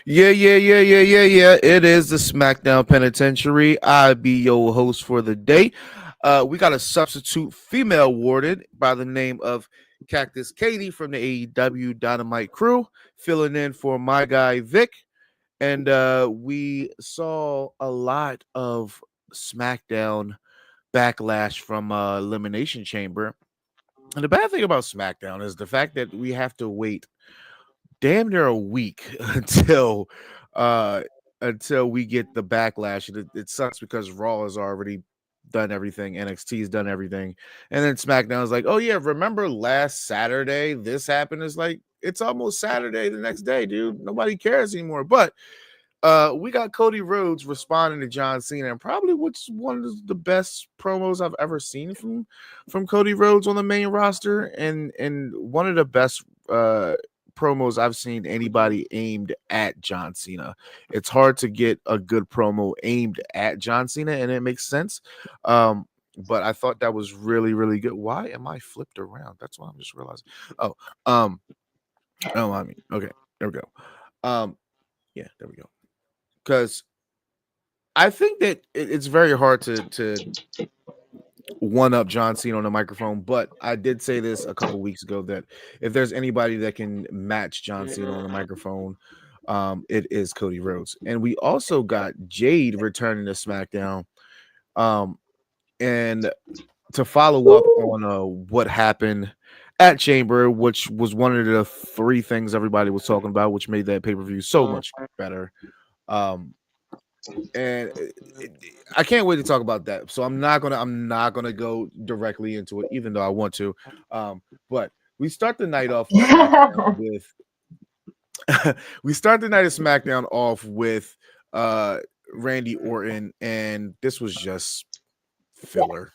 Yeah. It is the SmackDown Penitentiary. I be your host for the day. We got a substitute female warded by the name of Cactus Katie from the AEW Dynamite crew, filling in for my guy Vic. And we saw a lot of SmackDown backlash from Elimination Chamber. And the bad thing about SmackDown is the fact that we have to wait damn near a week uh until we get the backlash. It sucks because Raw has already done everything, NXT's done everything, and then SmackDown is like, oh yeah, remember last Saturday this happened? It's like it's almost Saturday the next day, dude. Nobody cares anymore. But we got Cody Rhodes responding to John Cena, and probably what's one of the best promos I've ever seen from Cody Rhodes on the main roster, and one of the best promos I've seen anybody aimed at John Cena. It's hard to get a good promo aimed at John Cena, and it makes sense. But I thought that was really, really good. Why am I flipped around? That's what I'm just realizing. Oh, I mean, okay, there we go. Yeah, there we go. Because I think that it's very hard to one up John Cena on the microphone, but I did say this a couple weeks ago that if there's anybody that can match John Cena on the microphone, it is Cody Rhodes. And we also got Jade returning to SmackDown, and to follow up on what happened at Chamber, which was one of the three things everybody was talking about, which made that pay-per-view so much better. And I can't wait to talk about that. So I'm not gonna go directly into it, even though I want to. But we start the night off with SmackDown with we start the night of SmackDown off with Randy Orton, and this was just filler,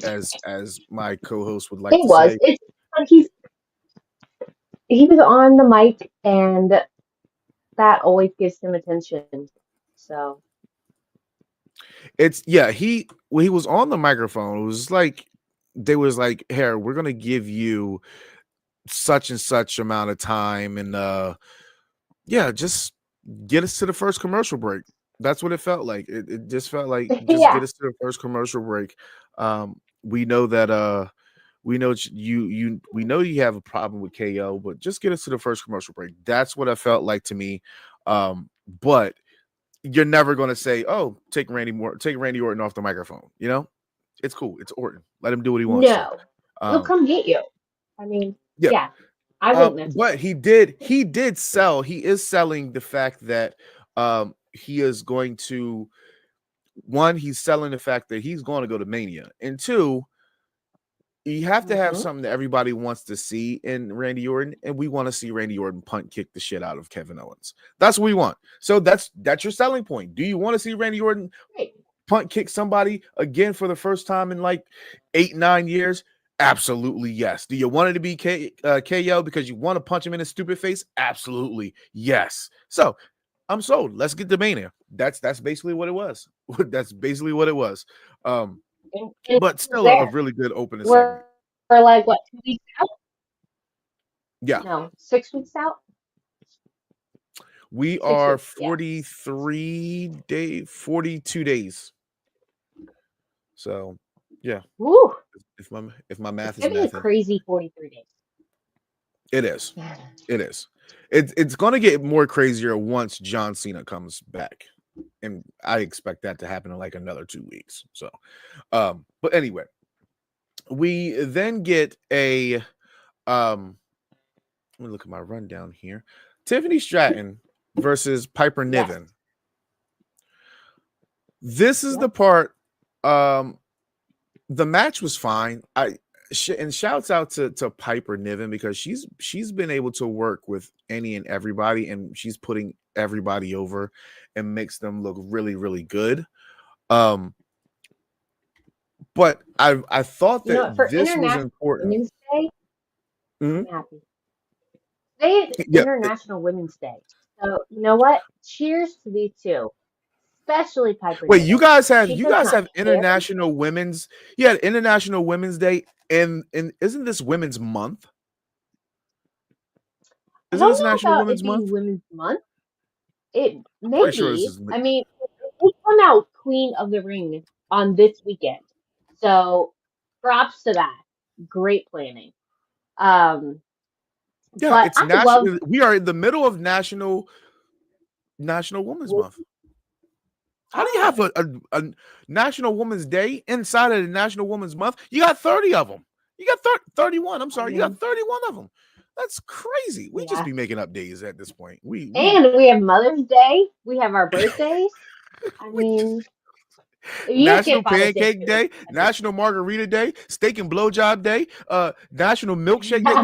as my co-host would like It to was. say. It's like he was on the mic, and that always gives him attention. So It's yeah, he was on the microphone. It was like they was like, "Here, we're gonna give you such and such amount of time, and yeah, just get us to the first commercial break." That's what it felt like. It just felt like just yeah, get us to the first commercial break. We know that we know you have a problem with KO, but just get us to the first commercial break. That's what it felt like to me. But you're never going to say, "Oh, take Randy Orton off the microphone." You know, it's cool. It's Orton. Let him do what he wants to. no, he'll Um, come get you. I mean, yeah. yeah, I wouldn't mess with But him. he did sell. He is selling the fact that he is going to one. He's selling the fact that he's going to go to Mania, and two, you have to have Hmm. something that everybody wants to see in Randy Orton, and we want to see Randy Orton punt kick the shit out of Kevin Owens. That's what we want. So that's your selling point. Do you want to see Randy Orton Right. punt kick somebody again for the first time in like 8-9 years? Absolutely yes. Do you want it to be KO because you want to punch him in his stupid face? Absolutely yes. So I'm sold. Let's get to Mania. That's basically what it was. That's basically what it was. Um, And but he was still a there. really good opening We're segment. like what, 2 weeks out? Yeah, No, 6 weeks out. we 6 are weeks. Yeah. 42 days. So yeah, Woo! if my It's math is gonna be a mathing, crazy 43 days. it is. It is. It's going to get more crazier once John Cena comes back, and I expect that to happen in like another 2 weeks. So, but anyway, we then get a Let me look at my rundown here. Tiffany Stratton versus Piper Yes. Niven. This is the Yep. part. The match was fine. And shouts out to Piper Niven because she's been able to work with any and everybody, and she's putting everybody over and makes them look really, really good. But I thought You know that what? For this was International important. Women's Day, Mhm. I'm happy. Today is Yeah, International Women's Day. So you know what? Cheers to these two, especially Piper wait, you Niven. guys have She you does guys not have care. International Women's yeah International Women's Day, and isn't this Women's Month? I Isn't don't this know National about it Women's being Month? Women's Month. It I'm pretty sure this maybe. is. I mean, they come out Queen of the Ring on this weekend, so props to that. Great planning. Um, Yeah, but it's I love. national. We are in the middle of National Women's Month. How do you have Oh, a National Women's Day inside of the National Women's Month? You got 30 of them. You got 31. I'm I sorry. You got mean, 31 of them. That's crazy. We just yeah. be making up days at this point. We And we have Mother's Day. We have our birthdays. I we just mean, you guys National get Father's Day Pancake too. Day, I mean, National Margarita Day, Steak and Blowjob Day, National Milkshake Day.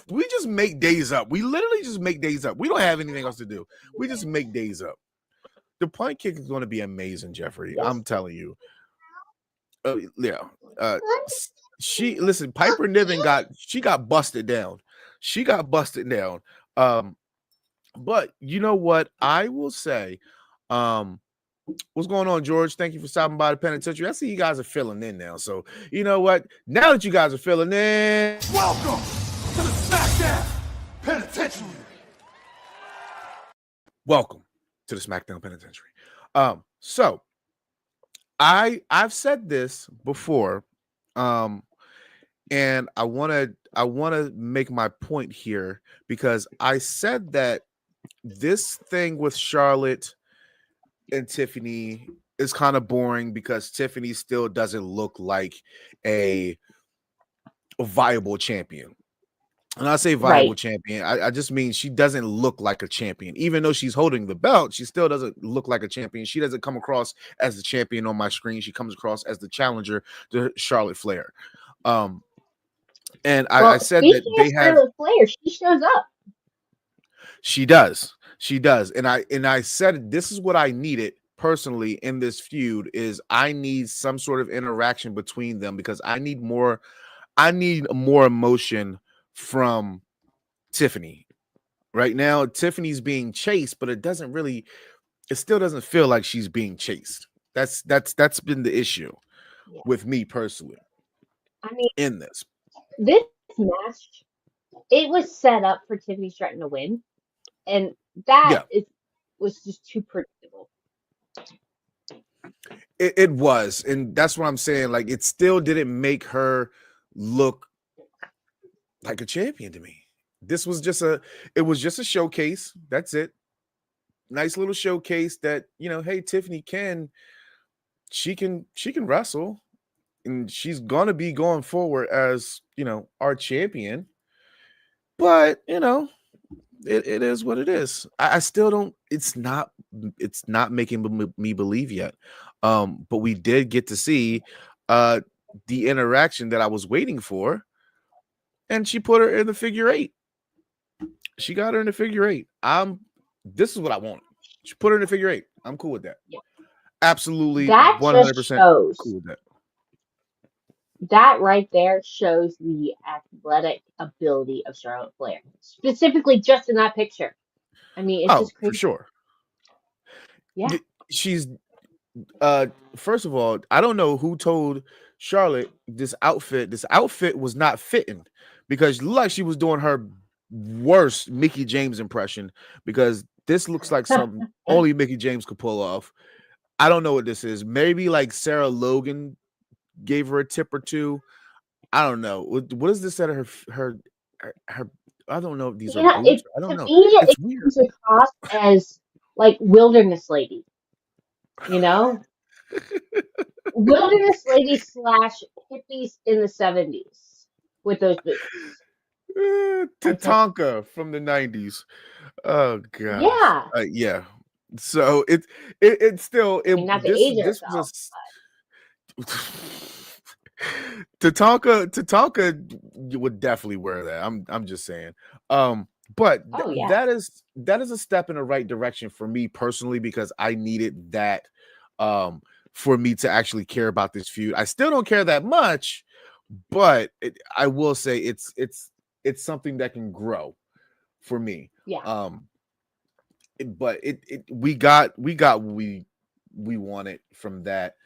We just make days up. We literally just make days up. We don't have anything else to do. We just make days up. The punt kick is going to be amazing, Jeffrey. yes. I'm telling you. Yeah. Uh, she listen. Piper Niven got busted down. She got busted down. Um, but you know what? I will say, what's going on, George? Thank you for stopping by the penitentiary. I see you guys are filling in now. So you know what? Now that you guys are filling in, Welcome to the SmackDown Penitentiary. welcome to the SmackDown Penitentiary. So I've said this before, and I wanna make my point here because I said that this thing with Charlotte and Tiffany is kind of boring because Tiffany still doesn't look like a viable champion. And I say viable Right. champion, I just mean she doesn't look like a champion. Even though she's holding the belt, she still doesn't look like a champion. She doesn't come across as the champion on my screen. She comes across as the challenger to Charlotte Flair. Um, and I Well, said that speaking of they have. Charlotte Flair, she shows up. She does. She does. And I said this is what I needed personally in this feud is I need some sort of interaction between them because I need more emotion from Tiffany. Right now, Tiffany's being chased, but it still doesn't feel like she's being chased. That's been the issue Yeah. with me personally I mean, in this. this match, it was set up for Tiffany Stratton to win, and that Yeah, is was just too predictable. it was. And that's what I'm saying. Like, it still didn't make her look like a champion to me. This was just it was just a showcase. That's it. Nice little showcase that, hey, Tiffany she can wrestle and she's gonna be going forward as, our champion. But, it is what it is. I still don't, it's not making me believe yet. But we did get to see the interaction that I was waiting for, and she put her in the figure eight. She got her in the figure eight. This is what I wanted. She put her in the figure eight. I'm cool with that. Yeah. Absolutely That just 100% cool shows with that. that right there shows the athletic ability of Charlotte Flair, specifically just in that picture. I mean, it's Oh, just for crazy. sure. Yeah. She's first of all, I don't know who told Charlotte this outfit was not fitting because it looked like she was doing her worst Mickey James impression because this looks like something only Mickey James could pull off. I don't know what this is. Maybe like Sarah Logan gave her a tip or two. I don't know. What is this at her I don't know if these are boots. It I don't to know. me It's it weird. comes across as like wilderness lady, you know, wilderness lady slash hippies in the 70s with those boots. I said, Tatanka from the 90s. Oh gosh. yeah. Yeah. So it's still I it mean, not to this age this was ourselves. a Tatanka you would definitely wear that. I'm just saying. But Oh yeah, that is a step in the right direction for me personally because I needed that for me to actually care about this feud. I still don't care that much, but I will say it's something that can grow for me. yeah, But we got what we wanted from that.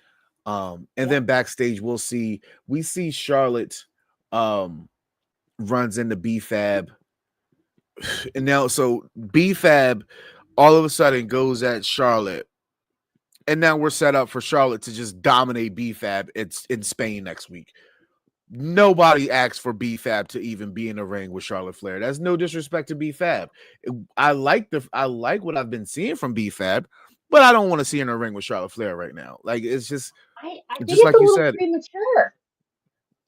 And yeah. then backstage we see Charlotte runs into BFAB. And now so BFAB all of a sudden goes at Charlotte, and now we're set up for Charlotte to just dominate BFAB. It's in Spain next week. Nobody asked for BFAB to even be in the ring with Charlotte Flair. That's no disrespect to BFAB. I like what I've been seeing from BFAB, but I don't want to see her in the ring with Charlotte Flair right now. Like it's just I think just it's a like you little said, premature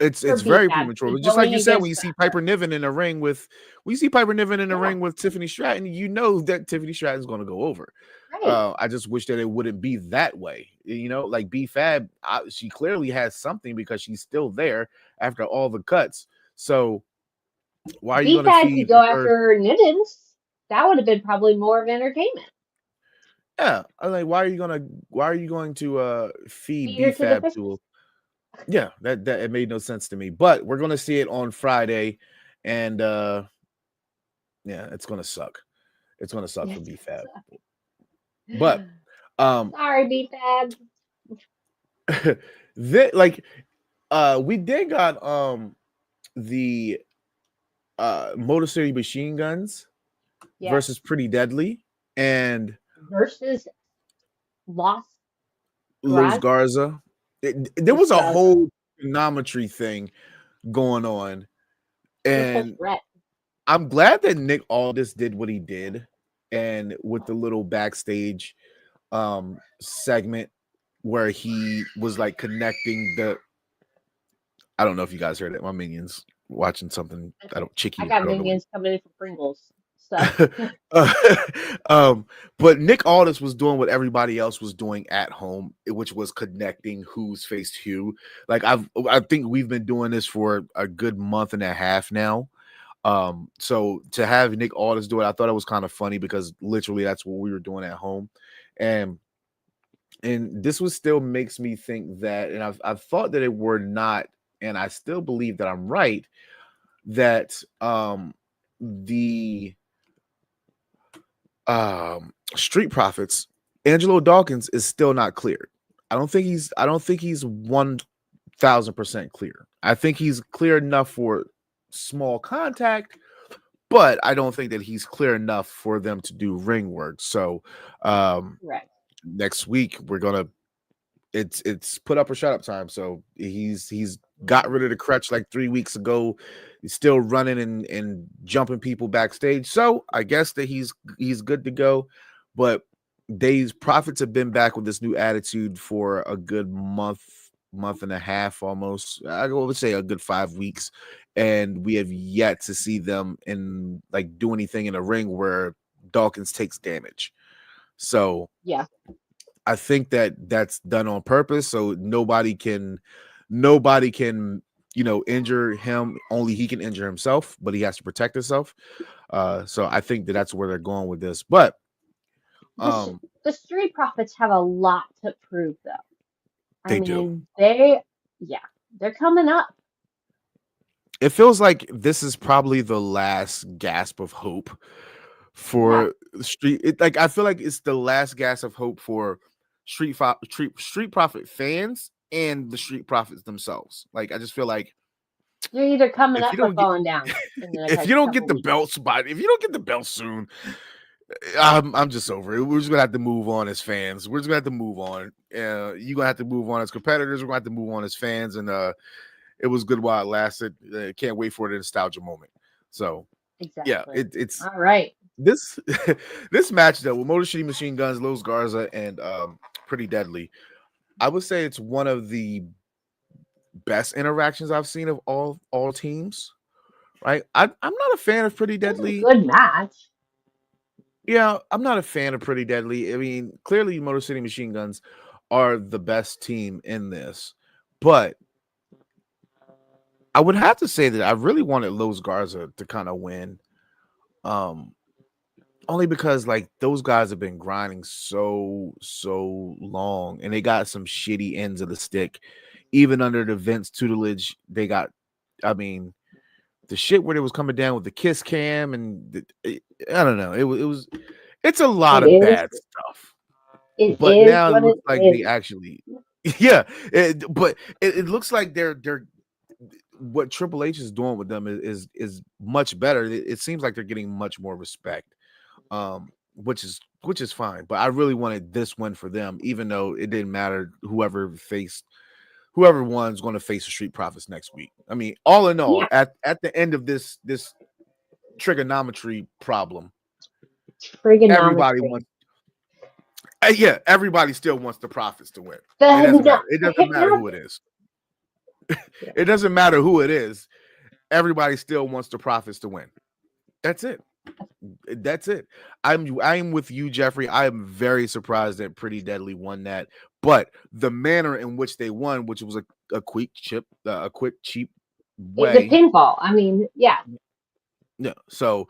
it's for very BFAB to premature. be But just like going you said, when against you see that. Piper Niven in the ring with Yeah, Tiffany Stratton, you know that Tiffany Stratton's going to go over. right. I just wish that it wouldn't be that way. You know, like BFAB, she clearly has something because she's still there after all the cuts. So why are you going to BFAB could feed go her? after Nivens. That would have been probably more of entertainment. Yeah, I'm like, why are you going to feed Feed her to the BFAB fishes. to? Yeah, that it made no sense to me. But we're going to see it on Friday, and yeah, it's going to suck. It's going to suck for It's BFAB. gonna But suck. um, Sorry, BFAB. like we did got the Motor City Machine Guns Yes. versus Pretty Deadly and Versus Los Los Graz. Garza. There Los was a Garza. whole trigonometry thing going on, Triple and threat. I'm glad that Nick Aldis did what he did, and with the little backstage segment where he was like connecting the. I don't know if you guys heard it. My minions watching something. That's I it. don't I chicky. I got don't know what. minions coming in for Pringles. So Uh, but Nick Aldis was doing what everybody else was doing at home, which was connecting who's faced who. Like I think we've been doing this for a good month and a half now. So to have Nick Aldis do it, I thought it was kind of funny because literally that's what we were doing at home, and this was still makes me think that, and I've thought that it were not, and I still believe that I'm right that the Street Profits, Angelo Dawkins is still not cleared. I don't think he's 1,000% clear. I think he's clear enough for small contact, but I don't think that he's clear enough for them to do ring work. So right. next week we're gonna it's put up or shut up time. So he's got rid of the crutch like 3 weeks ago. He's still running and jumping people backstage. So I guess that he's good to go. But Days Profits have been back with this new attitude for a good month and a half almost. I would say a good 5 weeks. And we have yet to see them in like do anything in a ring where Dawkins takes damage. So Yeah. I think that that's done on purpose, so nobody can, injure him. Only he can injure himself, but he has to protect himself. So I think that that's where they're going with this. But The Street Profits have a lot to prove, though. I they do. mean, yeah, they're coming up. It feels like this is probably the last gasp of hope for Street. Like I feel like it's the last gasp of hope for Street Profit fans and the Street Profits themselves. Like I just feel like You're either coming if you up or don't get falling down in the if next you don't couple get the weeks. belt spot, if you don't get the belt soon, I'm just over it. We're just gonna have to move on as fans. We're just gonna have to move on. You're gonna have to move on as competitors. We're gonna have to move on as fans. And it was good while it lasted. Can't wait for the nostalgia moment. So yeah, Exactly. it's All right. this this match though with Motor City Machine Guns, Los Garza, and Pretty Deadly. I would say it's one of the best interactions I've seen of all teams. Right? I'm not a fan of Pretty It was a Deadly. good match. Yeah, I'm not a fan of Pretty Deadly. I mean, clearly Motor City Machine Guns are the best team in this. But I would have to say that I really wanted Los Garza to kind of win. Um Only because like those guys have been grinding so long and they got some shitty ends of the stick. Even under the Vince tutelage, they got, I mean, the shit where they was coming down with the kiss cam and I don't know. It's a lot It of is. bad stuff. It But is now it what it looks like they is. actually, yeah. But it looks like they're what Triple H is doing with them is much better. It seems like they're getting much more respect. which is fine. But I really wanted this win for them, even though it didn't matter whoever won's going to face the Street Profits next week. I mean, all in all, Yeah. at the end of this trigonometry problem, everybody Trigonometry. wants. Everybody still wants the Profits to win. It doesn't matter. It The doesn't matter who it is. It doesn't matter who it is. Everybody still wants the Profits to win. That's it. That's it. I'm with you, Jeffrey. I am very surprised that Pretty Deadly won that, but the manner in which they won, which was a quick cheap way. The pinfall. I mean, yeah. Yeah. So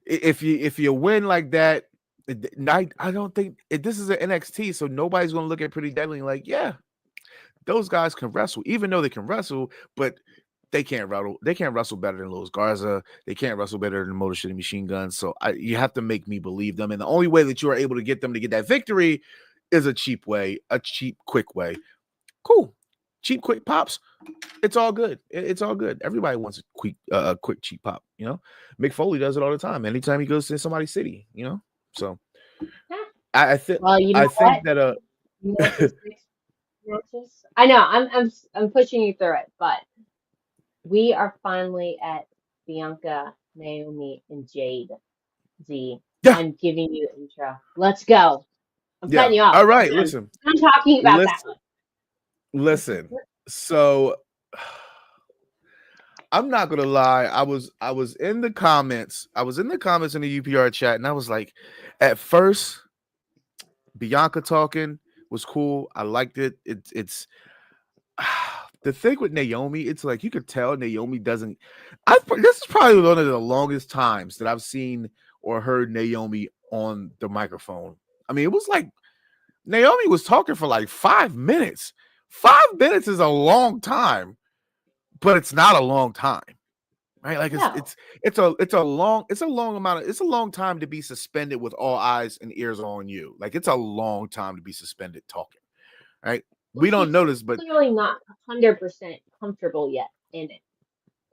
if you win like that, I don't think this is an NXT, so nobody's gonna look at Pretty Deadly and like, yeah, those guys can wrestle, even though they can wrestle, but they can't wrestle. They can't wrestle better than Luis Garza. They can't wrestle better than Motor City Machine Guns. So you have to make me believe them. And the only way that you are able to get them to get that victory is a cheap way, a cheap, quick way. Cool. Cheap, quick pops. It's all good. It's all good. Everybody wants a quick, cheap pop. You know, Mick Foley does it all the time. Anytime he goes to somebody's city, you know. So I think. Well, you know think what? that You know, for 6 matches. I know I'm pushing you through it, but we are finally at Bianca, Naomi, and Jade. Z. Yeah. I'm giving you intro. Let's go. I'm Yeah. cutting you off. All right. Listen. I'm talking about that one. Listen. So I'm not gonna lie. I was in the comments. I was in the comments in the UPR chat, and I was like, at first, Bianca talking was cool. I liked it. It's the thing with Naomi. It's like you could tell Naomi doesn't. This is probably one of the longest times that I've seen or heard Naomi on the microphone. I mean, it was like Naomi was talking for like 5 minutes. 5 minutes is a long time, but it's not a long time, right? Like it's a long time to be suspended with all eyes and ears on you. Like it's a long time to be suspended talking, right? We don't notice, but clearly not 100% comfortable yet in it.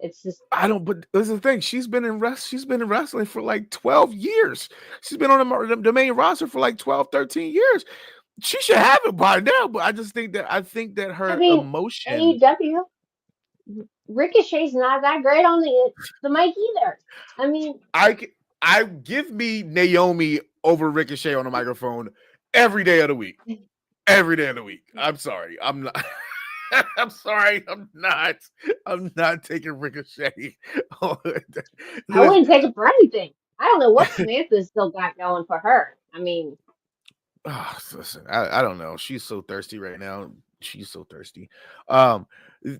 It's just But this is the thing. She's been in wrestling for like 12 years. She's been on the main roster for like 12, 13 years. She should have it by now, but I think that her emotion. AEW, Ricochet's not that great on the mic either. I mean, I give me Naomi over Ricochet on the microphone every day of the week. Every day of the week. I'm sorry. I'm not. I'm sorry. I'm not taking Ricochet. I wouldn't take it for anything. I don't know what Samantha's still got going for her. I mean, listen, I don't know. She's so thirsty right now. She's so thirsty.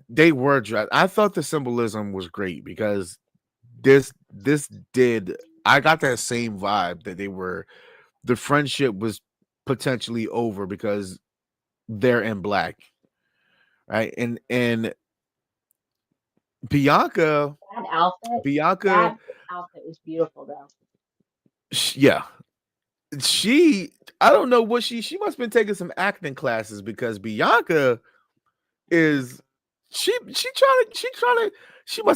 They were dressed. I thought the symbolism was great because this did. I got that same vibe that the friendship was potentially over because they're in black, right? And Bianca, that outfit was beautiful though. Yeah. I don't know what she must have been taking some acting classes because Bianca is she must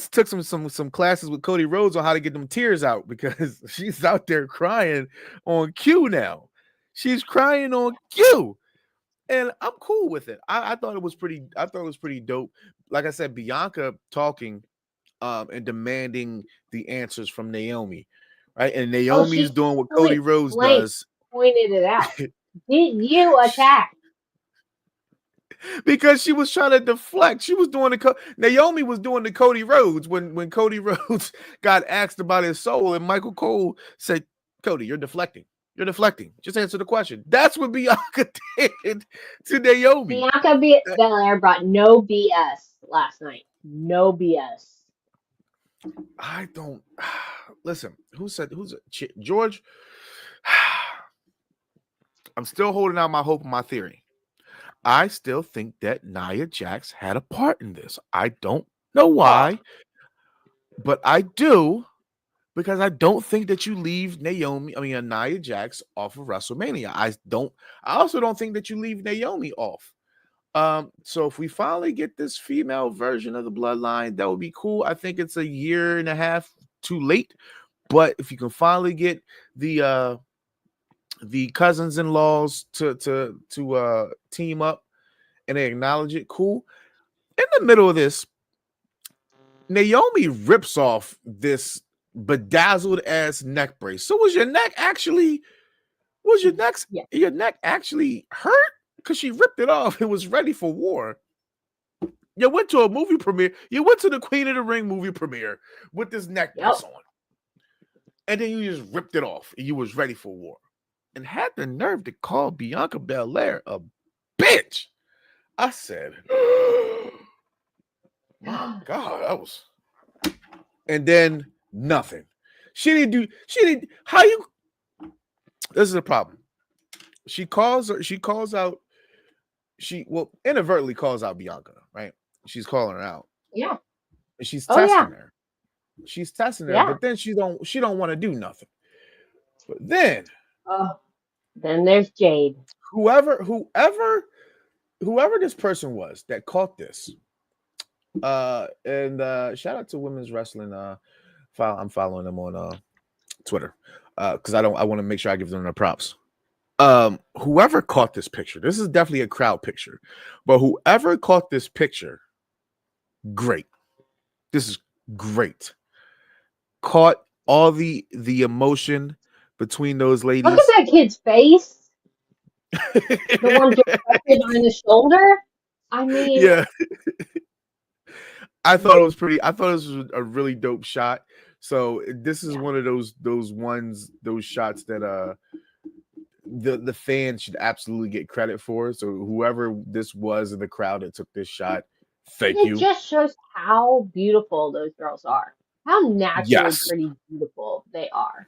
have took some classes with Cody Rhodes on how to get them tears out because she's out there crying on cue now. She's crying on cue. And I'm cool with it. I thought it was pretty dope. Like I said, Bianca talking and demanding the answers from Naomi. Right, and Naomi's doing what Cody Rhodes does. Pointed it out. Did you attack? Because she was trying to deflect. She was doing Naomi was doing the Cody Rhodes when Cody Rhodes got asked about his soul, and Michael Cole said, "Cody, you're deflecting. You're deflecting. Just answer the question." That's what Bianca did to Naomi. Bianca Belair brought no BS last night. No BS. I don't listen. Who's George? I'm still holding out my hope and my theory. I still think that Nia Jax had a part in this. I don't know why, but I do because I don't think that you leave Nia Jax off of WrestleMania. I also don't think that you leave Naomi off. So if we finally get this female version of the bloodline, that would be cool. I think it's a year and a half too late, but if you can finally get the the cousins-in-laws to team up, and they acknowledge it. Cool. In the middle of this, Naomi rips off this bedazzled ass neck brace. So was your neck actually hurt? Because she ripped it off and was ready for war. You went to a movie premiere. You went to the Queen of the Ring movie premiere with this neck brace on. And then you just ripped it off and you was ready for war. And had the nerve to call Bianca Belair a bitch. I said, my God, that was. And then nothing. This is the problem. She inadvertently calls out Bianca, right? She's calling her out. Yeah. And she's testing her. She's testing her, Yeah. but then she don't want to do nothing. But then there's Jade. Whoever this person was that caught this. And shout out to Women's Wrestling. I'm following them on Twitter. Because I want to make sure I give them their props. Whoever caught this picture, this is definitely a crowd picture, but whoever caught this picture, great. This is great. Caught all the emotion between those ladies. Look at that kid's face. The one directed on his shoulder. I mean, yeah. I thought this was a really dope shot. So this is one of those shots that the fans should absolutely get credit for. So whoever this was in the crowd that took this shot, thank you. It just shows how beautiful those girls are. How naturally pretty beautiful they are.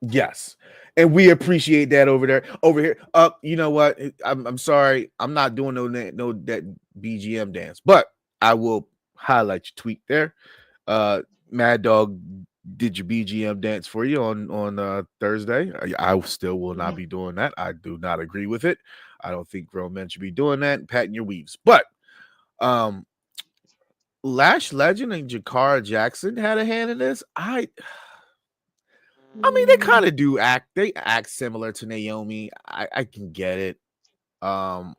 Yes. And we appreciate that over here. You know what? I'm sorry. I'm not doing that BGM dance, but I will highlight your tweet there. Mad Dog did your BGM dance for you on Thursday. I still will not be doing that. I do not agree with it. I don't think grown men should be doing that and patting your weaves. But Lash Legend and Jakara Jackson had a hand in this. I mean, they kind of do act. They act similar to Naomi. I can get it. What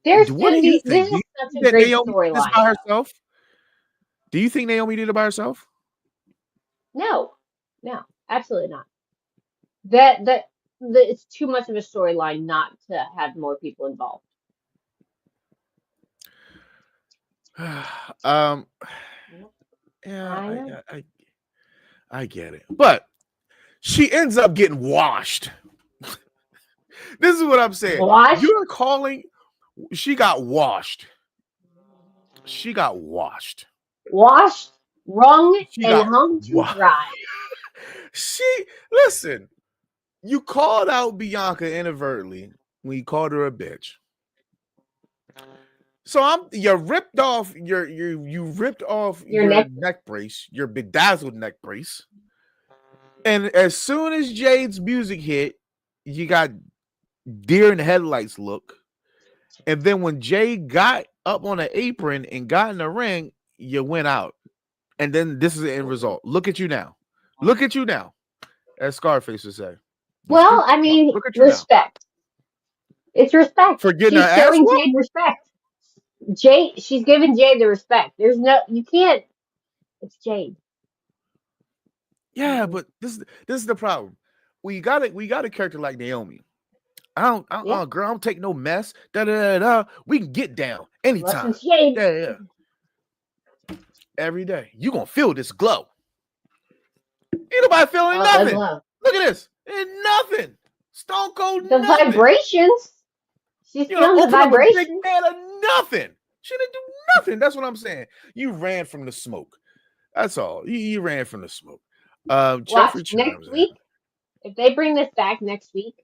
do you think? This is such a great storyline. Do you think Naomi did it by herself? No, absolutely not. That it's too much of a storyline not to have more people involved. Yeah, I get it, but she ends up getting washed. This is what I'm saying. You're calling. She got washed. She got washed. Washed, wrung, and hung to dry. Listen. You called out Bianca inadvertently when you called her a bitch. So you ripped off your neck brace, your bedazzled neck brace. And as soon as Jade's music hit, you got deer in the headlights look. And then when Jade got up on an apron and got in the ring, you went out. And then this is the end result. Look at you now. Look at you now. As Scarface would say. Well, I mean, respect. Now. It's respect. For getting she's showing Jade respect. She's giving Jade the respect. You can't. It's Jade. Yeah, but this is the problem. We got a character like Naomi. Girl, I don't take no mess. We can get down anytime. Yeah. Every day. You gonna feel this glow. Ain't nobody feeling nothing. Look at this. Ain't nothing. Stone Cold. The nothing. Vibrations. She's feeling the vibrations. Big man of nothing. She didn't do nothing. That's what I'm saying. You ran from the smoke. That's all. You ran from the smoke. Watch next week. If they bring this back next week,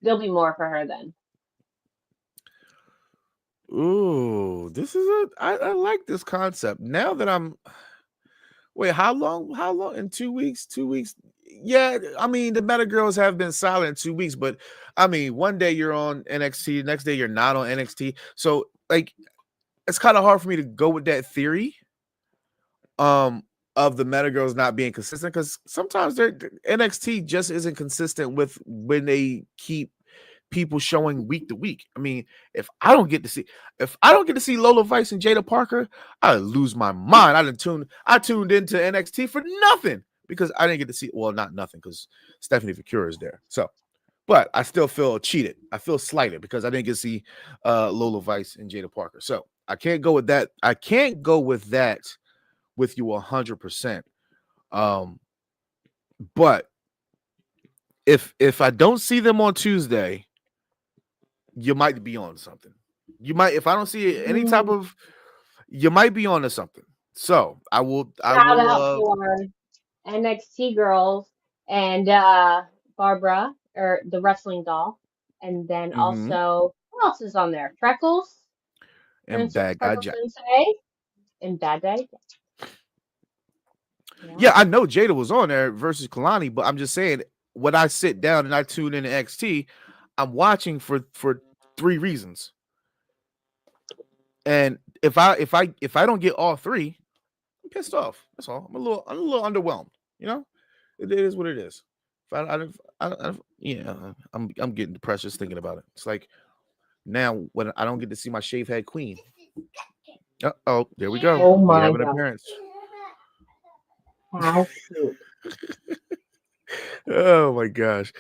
there'll be more for her then. Ooh, this is I like this concept. Now that wait, how long? In 2 weeks? 2 weeks? Yeah, I mean, the Meta Girls have been silent in 2 weeks, but I mean, one day you're on NXT, the next day you're not on NXT. So, like, it's kind of hard for me to go with that theory. of the meta girls not being consistent, because sometimes NXT just isn't consistent with when they keep people showing week to week. I mean, if I don't get to see Lola Vice and Jada Parker, I lose my mind. I tuned into NXT for nothing because I didn't get to see, well, not nothing, because Stephanie Vicura is there. So, but I still feel cheated. I feel slighted because I didn't get to see Lola Vice and Jada Parker. So I can't go with that. I can't go with that with you 100%. But if I don't see them on Tuesday, you might be on something. You might, if I don't see any type of, you might be on to something. So I will. Shout out to our NXT girls and Barbara, or the wrestling doll, and then also who else is on there? Freckles, and Bad Guy Freckles Jack. Sensei, and Bad Day. Yeah, I know Jada was on there versus Kalani, but I'm just saying, when I sit down and I tune into NXT, I'm watching for 3 reasons. And if I don't get all 3, I'm pissed off. That's all. I'm a little underwhelmed. You know, it is what it is. I'm getting depressed just thinking about it. It's like now when I don't get to see my shave head queen. Oh, there we go. Oh We my have an God. appearance. How cute. Oh my gosh.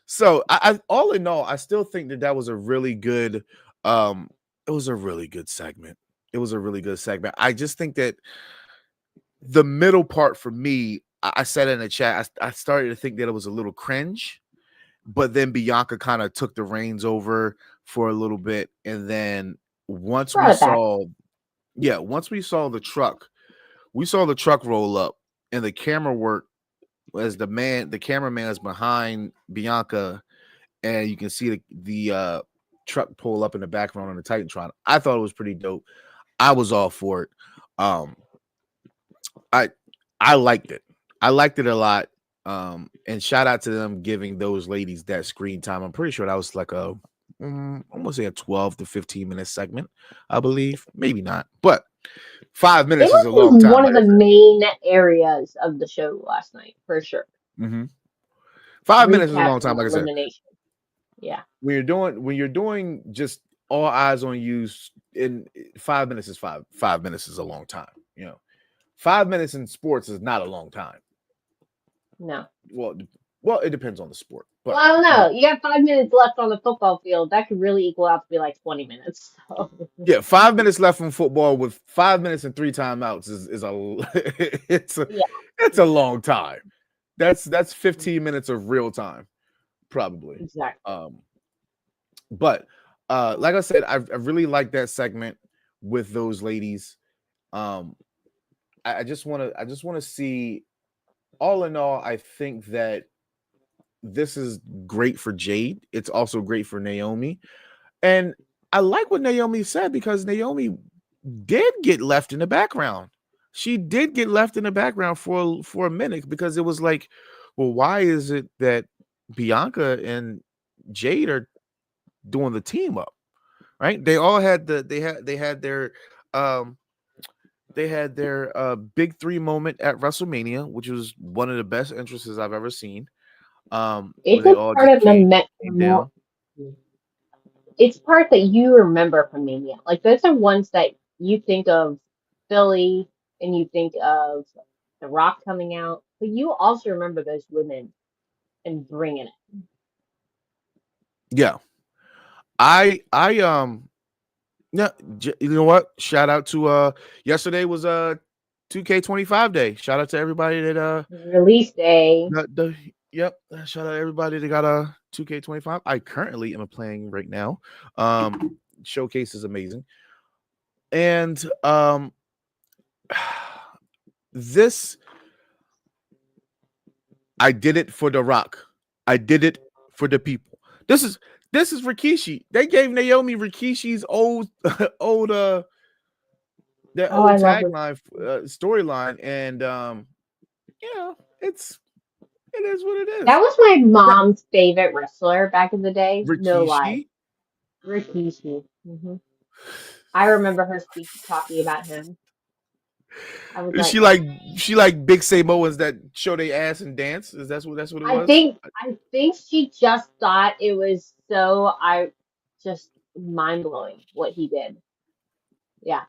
So I all in all, I still think that was a really good it was a really good segment. I just think that the middle part for me, I said in the chat, I started to think that it was a little cringe, but then Bianca kind of took the reins over for a little bit, and then once we saw the truck, roll up, and the camera work as the cameraman is behind Bianca, and you can see the truck pull up in the background on the Titantron. I thought it was pretty dope. I was all for it. I liked it. I liked it a lot. And shout out to them giving those ladies that screen time. I'm pretty sure that was like I'm gonna say a 12 to 15 minute segment, I believe. Maybe not, but 5 minutes is a long time. One of the main areas of the show last night, for sure. 5 minutes is a long time, like I said. Yeah. When you're doing just all eyes on you, in 5 minutes is 5 minutes is a long time. 5 minutes in sports is not a long time. No. Well, it depends on the sport. But, I don't know. You got 5 minutes left on the football field. That could really equal out to be like 20 minutes. So. Yeah, 5 minutes left from football with 5 minutes and 3 timeouts is it's a long time. That's 15 minutes of real time, probably. Exactly. But like I said, I really like that segment with those ladies. I just want to see. All in all, I think that this is great for Jade. It's also great for Naomi, and I like what Naomi said, because Naomi did get left in the background. She did get left in the background for a minute, because it was like, well, why is it that Bianca and Jade are doing the team up? Right? They all had their big 3 moment at WrestleMania, which was one of the best entrances I've ever seen. It's a part of the down. It's part that you remember from Mania. Like, those are ones that you think of Philly and you think of The Rock coming out, but you also remember those women and bringing it. Yeah, yeah, you know what? Shout out to yesterday was 2K25 day. Shout out to everybody that release day. Yep. Shout out to everybody that got a 2K25. I currently am playing right now. Showcase is amazing. And this, I did it for The Rock. I did it for the people. This is Rikishi. They gave Naomi Rikishi's old tagline, storyline, and it is what it is. That was my mom's favorite wrestler back in the day. Rikishi? No lie. Rikishi. I remember her talking about him. I was Is like, she like big Samoans that show their ass and dance? Is that's what it was? I think she just thought it was just mind blowing what he did. Yeah.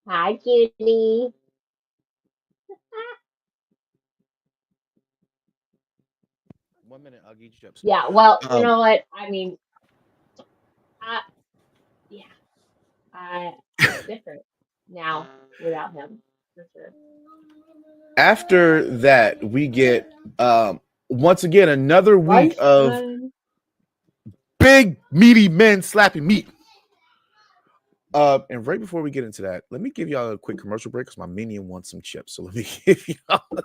Hi, cutie. 1 minute, I'll get you chips. Yeah, well, you know what? I mean, I, yeah, it's different now without him, for sure. After that, we get once again another week of Lunchtime. big meaty men slapping meat. And right before we get into that, let me give y'all a quick commercial break because my minion wants some chips. So let me give y'all a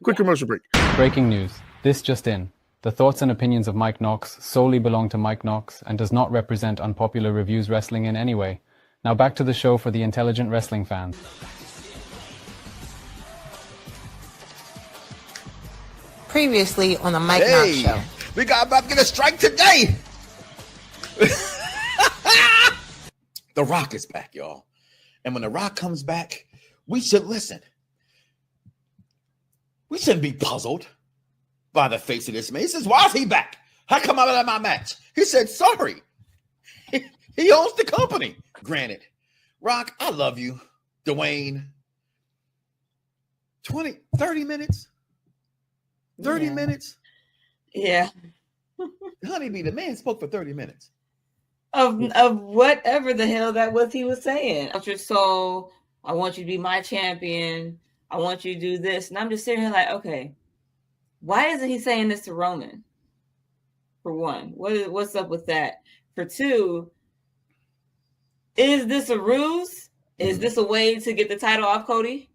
quick commercial break. Breaking news. This just in. The thoughts and opinions of Mike Knox solely belong to Mike Knox and does not represent Unpopular Reviews Wrestling in any way. Now back to the show for the intelligent wrestling fans. Previously on the Mike Knox Show. We got about to get a strike today. The Rock is back, y'all. And when The Rock comes back, we should listen. We shouldn't be puzzled by the face of this man. He says, why is he back? How come I'm out of my match? He said, sorry. He owns the company. Granted. Rock, I love you. Dwayne. 30 minutes? 30 minutes? Yeah. Honeybee, the man spoke for 30 minutes. Of whatever the hell that was he was saying. Out your soul, I want you to be my champion. I want you to do this. And I'm just sitting here like, okay, why isn't he saying this to Roman? For one, what's up with that? For two, is this a ruse? Is this a way to get the title off Cody?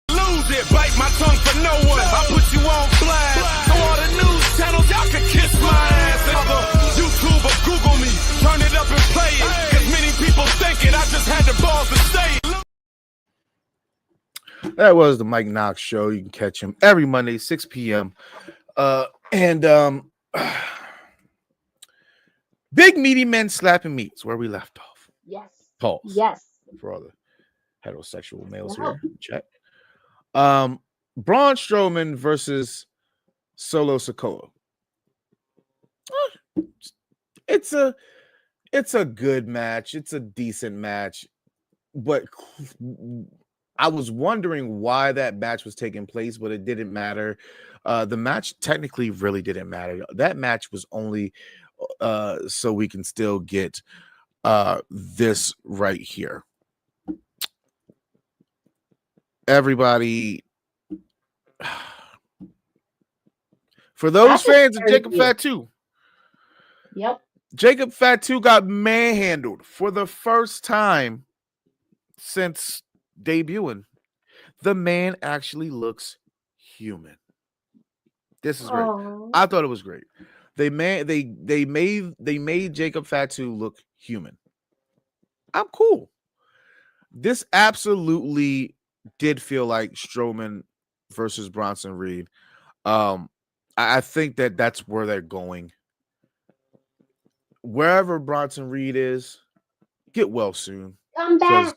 Lose it, bite my tongue for no one. I put you on blast. So all the news channels, y'all can kiss my ass. And YouTube or Google me, turn it up and play it. Cause many people think it, I just had the balls to say it. That was the Mike Knox Show. You can catch him every Monday, 6 p.m. Big meaty men slapping meats, where we left off. Yes. Pause. Yes. For all the heterosexual males here. Check. Braun Strowman versus Solo Sikoa. It's a good match. It's a decent match, but I was wondering why that match was taking place, but it didn't matter. The match technically really didn't matter. That match was only so we can still get this right here. Everybody, for those fans of Jacob Fatu, yep, Jacob Fatu got manhandled for the first time since debuting. The man actually looks human. This is great. I thought it was great. They made Jacob Fatu look human. I'm cool. This absolutely did feel like Strowman versus Bronson Reed. I think that's where they're going. Wherever Bronson Reed is, get well soon. Come back.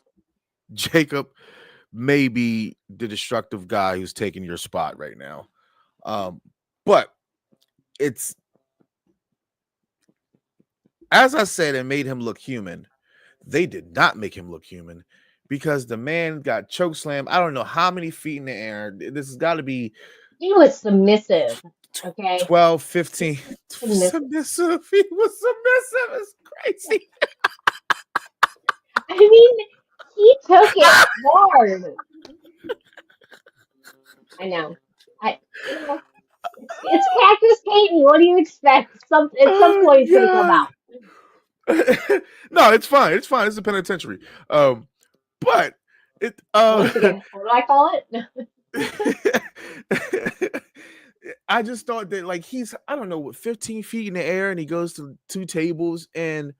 Jacob may be the destructive guy who's taking your spot right now. But it's, as I said, it made him look human. They did not make him look human because the man got chokeslammed. I don't know how many feet in the air. This has got to be. He was submissive. Okay. 12, 15. Submissive. He was submissive. It's crazy. I mean, he took it hard. I know. It's Cactus Katie. What do you expect? At some point, it's gonna come out. No, it's fine. It's fine. It's a penitentiary. But it. Once again, what do I call it? I just thought that, like, he's, I don't know, 15 feet in the air, and he goes to 2 tables, and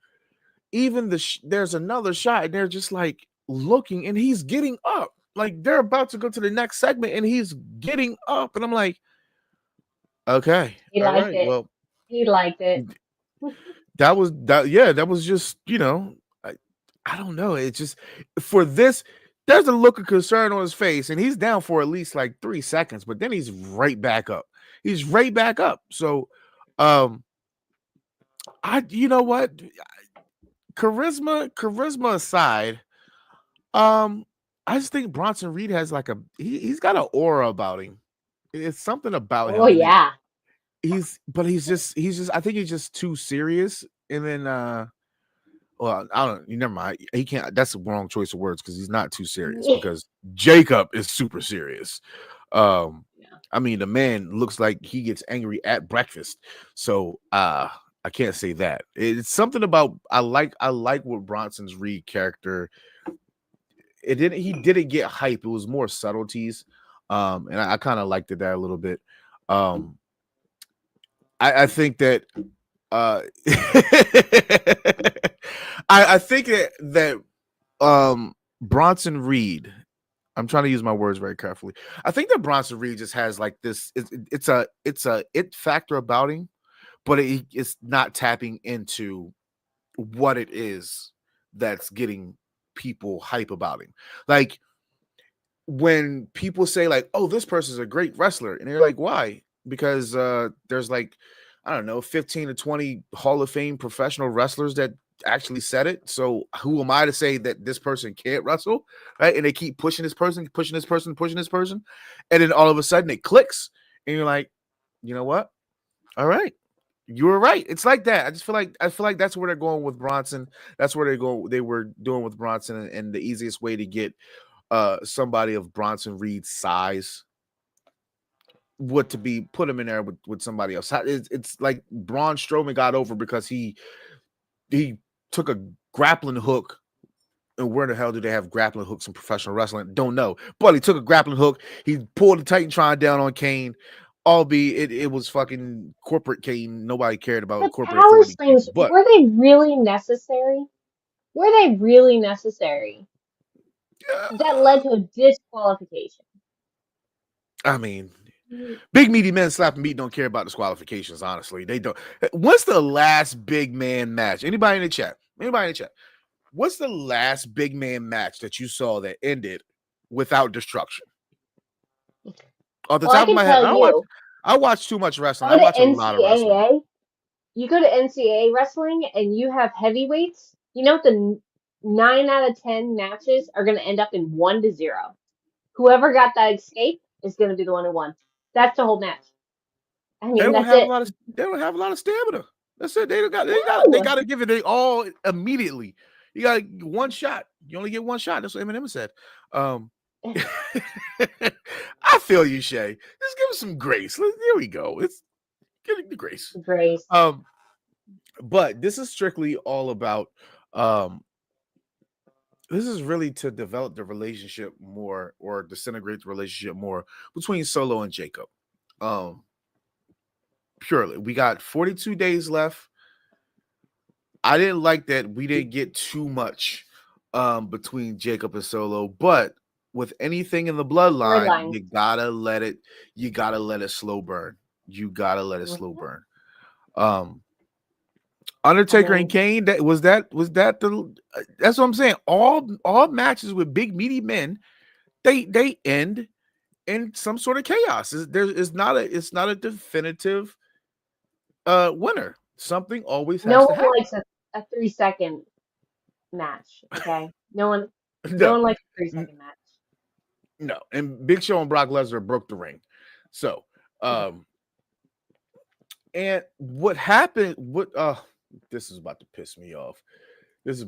even there's another shot, and they're just like looking, and he's getting up. Like, they're about to go to the next segment, and he's getting up, and I'm like, okay, He liked it. Well, he liked it. that was that. Yeah, that was just I don't know. It's just for this. There's a look of concern on his face, and he's down for at least like 3 seconds, but then he's right back up. He's right back up. So, you know what? Charisma aside, I just think Bronson Reed has like he's got an aura about him. It's something about him. Oh yeah. He's just I think he's just too serious. And then well, I don't. You never mind. He can't. That's the wrong choice of words because he's not too serious. Because Jacob is super serious. I mean, the man looks like he gets angry at breakfast. So I can't say that. It's something about I like what Bronson's Reed character. He didn't get hype. It was more subtleties. And I kind of liked that a little bit. I think that I think that Bronson Reed, I'm trying to use my words very carefully. I think that Bronson Reed just has like this. It's a it factor about him, but it's not tapping into what it is that's getting people hype about him. Like when people say like, "Oh, this person's a great wrestler," and they're like, "Why?" Because there's like, I don't know, 15 to 20 Hall of Fame professional wrestlers that actually said it. So who am I to say that this person can't wrestle, right? And they keep pushing this person, and then all of a sudden it clicks, and you're like, you know what? All right, you were right. It's like that. I feel like that's where they're going with Bronson. That's where they were doing with Bronson, and the easiest way to get somebody of Bronson Reed's size would to be put him in there with somebody else. It's like Braun Strowman got over because he took a grappling hook. And where the hell do they have grappling hooks in professional wrestling? Don't know. But he took a grappling hook. He pulled the Titantron down on Kane. Albeit it was fucking corporate Kane. Nobody cared about The corporate power authority. slams, But were they really necessary? Were they really necessary? That led to a disqualification. I mean, big meaty men slapping meat don't care about disqualifications. Honestly, they don't. What's the last big man match? Anybody in the chat? What's the last big man match that you saw that ended without destruction? Off the top of my head, I watch too much wrestling. I watch a lot of wrestling. You go to NCAA wrestling and you have heavyweights. You know the 9 out of 10 matches are going to end up in 1-0. Whoever got that escape is going to be the one who won. That's the whole match. I mean, They don't have a lot of stamina. That's it. They got to give it all immediately. You got one shot. You only get one shot. That's what Eminem said. I feel you, Shay. Just give us some grace. Here we go. It's getting the grace. Grace. But this is strictly all about this is really to develop the relationship more or disintegrate the relationship more between Solo and Jacob. Purely. We got 42 days left. I didn't like that we didn't get too much between Jacob and Solo, but with anything in the bloodline, you gotta let it slow burn. You gotta let it slow burn. Undertaker and Kane, that's what I'm saying. All matches with big meaty men, they end in some sort of chaos. It's not a definitive winner. Something always has to happen. No one likes a 3-second match. Okay, no one likes a 3-second match. No, and Big Show and Brock Lesnar broke the ring. So, and what happened? This is about to piss me off. Yeah.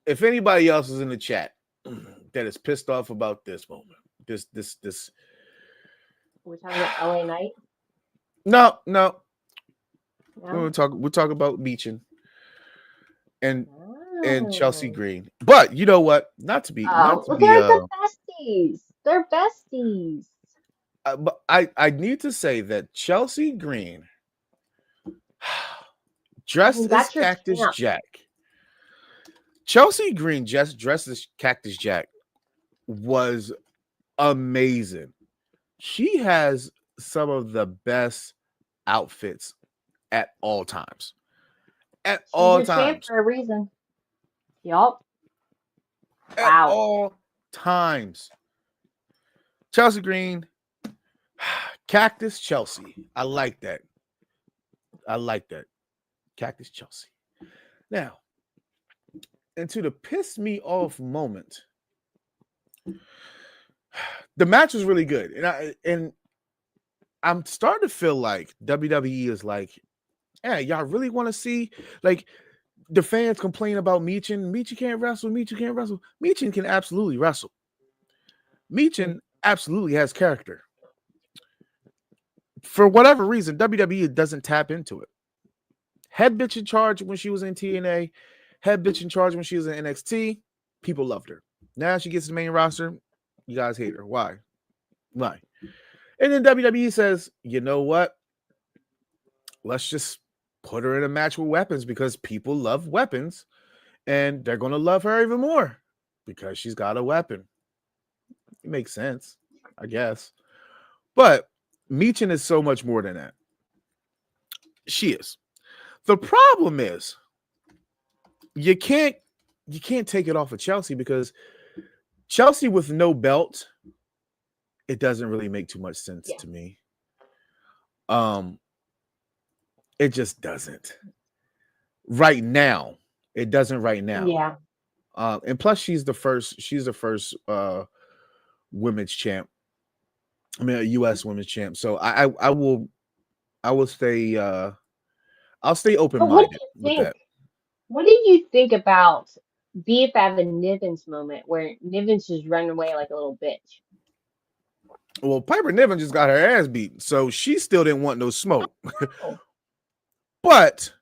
If anybody else is in the chat that is pissed off about this moment, this. We're talking about LA Knight. No. We'll talk about Meechin and Chelsea Green. But you know what? They're the besties. They're besties. But I need to say that Chelsea Green dressed as Cactus Jack. Chelsea Green just dressed as Cactus Jack was amazing. She has some of the best outfits at all times. At She's all a champ times. for a reason. Yup. At Wow. all times. Chelsea Green, Cactus Chelsea. I like that. Cactus Chelsea. Now, and to the piss me off moment, the match was really good. And I'm starting to feel like WWE is like, hey, y'all really want to see, like, the fans complain about Michin. Michin can't wrestle. Michin can't wrestle. Michin can absolutely wrestle. Michin absolutely has character. For whatever reason, WWE doesn't tap into it. Head bitch in charge when she was in TNA. Head bitch in charge when she was in NXT. People loved her. Now she gets to the main roster. You guys hate her. Why? And then WWE says, you know what? Let's just put her in a match with weapons because people love weapons. And they're going to love her even more because she's got a weapon. It makes sense, I guess. But Michin is so much more than that. She is. The problem is you can't take it off of Chelsea because Chelsea with no belt, it doesn't really make too much sense to me. It just doesn't. Right now. It doesn't right now. Yeah. And plus she's the first women's champ. I mean, a US women's champ. So I will stay I'll stay open-minded with that. What do you think about BFF and Niven's moment where Niven's just running away like a little bitch? Well, Piper Niven just got her ass beaten, so she still didn't want no smoke. But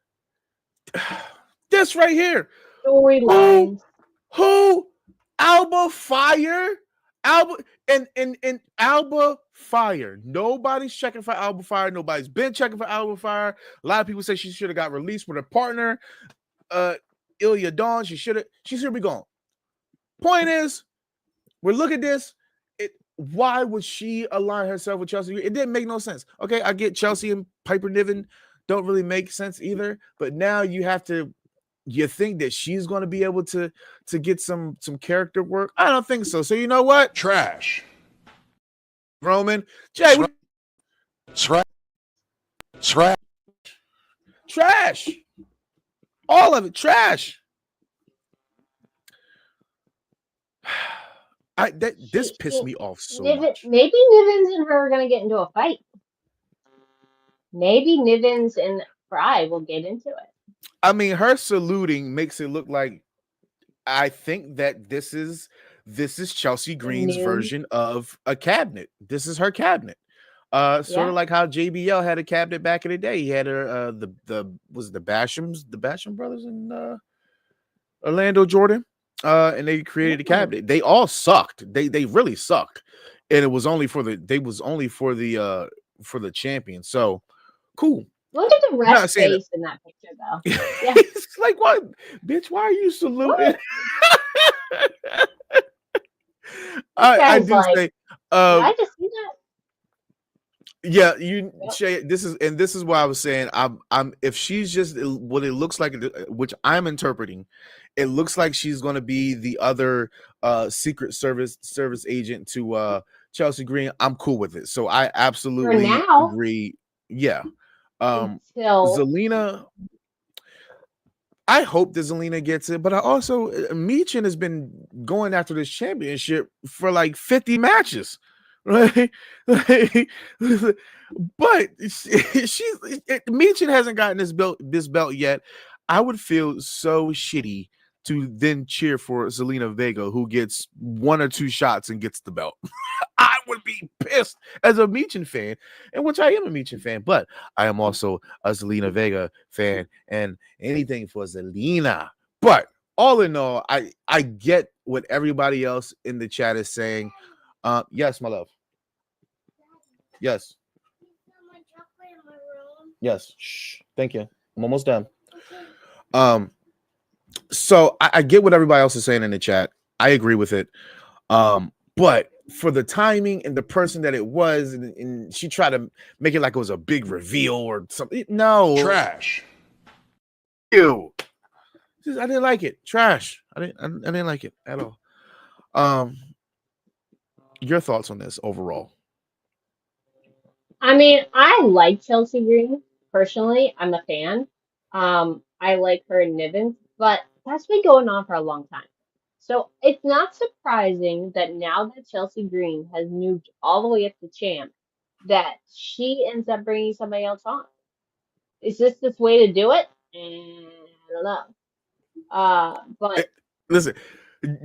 this right here, storylines. Who? Alba Fire? Alba and Alba Fire. Nobody's checking for Alba Fire. Nobody's been checking for Alba Fire. A lot of people say she should have got released with her partner, Ilya Dawn. She should be gone. Point is, we're looking at this. Why would she align herself with Chelsea? It didn't make no sense. Okay, I get Chelsea and Piper Niven don't really make sense either. But now you think that she's going to be able to get some character work? I don't think so. So you know what? Trash. Roman. Jay. Trash. All of it. Trash. This pissed me off so much. Maybe Nivens and her are going to get into a fight. Maybe Nivens and Fry will get into it. I mean, her saluting makes it look like I think that this is Chelsea Green's version of a cabinet. This is her cabinet. Sort of like how JBL had a cabinet back in the day. He had her the Basham brothers in Orlando, Jordan. And they created a cabinet. They all sucked. They really sucked. And it was only for the champion. So cool. Look at the rest face in that picture, though. Yeah. It's like, what, bitch? Why are you saluting? I do say, did I just see that? Yeah, Shay, this is why I was saying I'm if she's just what it looks like, which I'm interpreting, it looks like she's going to be the other Secret Service agent to Chelsea Green. I'm cool with it. So I absolutely agree. Yeah. Zelina, I hope that Zelina gets it, but I also Michin has been going after this championship for like 50 matches. Right, but Michin hasn't gotten this belt yet. I would feel so shitty to then cheer for Zelina Vega, who gets 1 or 2 shots and gets the belt. I would be pissed as a Michin fan, and which I am a Michin fan, but I am also a Zelina Vega fan, and anything for Zelina. But all in all, I get what everybody else in the chat is saying. Yes, my love. Yes. Yes. Shh. Thank you. I'm almost done. So I get what everybody else is saying in the chat. I agree with it. But for the timing and the person that it was, and she tried to make it like it was a big reveal or something. No, Trash. ew. I didn't like it. Trash. I didn't like it at all. Your thoughts on this overall? I mean, I like Chelsea Green personally. I'm a fan. I like her in Nivens, but that's been going on for a long time. So it's not surprising that now that Chelsea Green has moved all the way up to champ, that she ends up bringing somebody else on. Is this way to do it? I don't know. But Listen,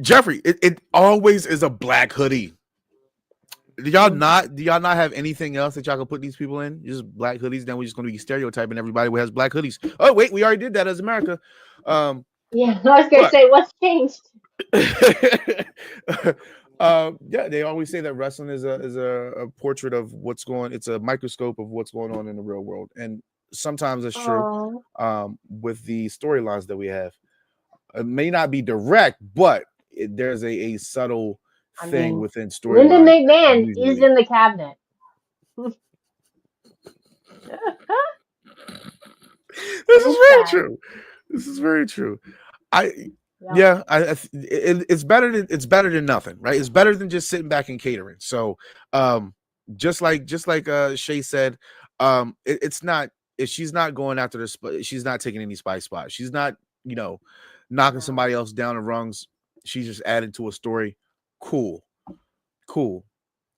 Jeffrey, it always is a black hoodie. Do y'all not have anything else that y'all can put these people in? Just black hoodies. Then we're just going to be stereotyping everybody who has black hoodies. Oh wait, we already did that as America. yeah, I was gonna say, what's changed? Yeah, they always say that wrestling is a portrait of what's going. It's a microscope of what's going on in the real world, and sometimes it's true. With the storylines that we have, it may not be direct, but there's a subtle thing within storylines. Linda McMahon is in the cabinet. This is very true. This is very true. It's better than nothing, right? It's better than just sitting back and catering. So, just like Shay said, it's not, if she's not going after the, she's not taking any spy spots. She's not, knocking somebody else down the rungs. She's just adding to a story. Cool.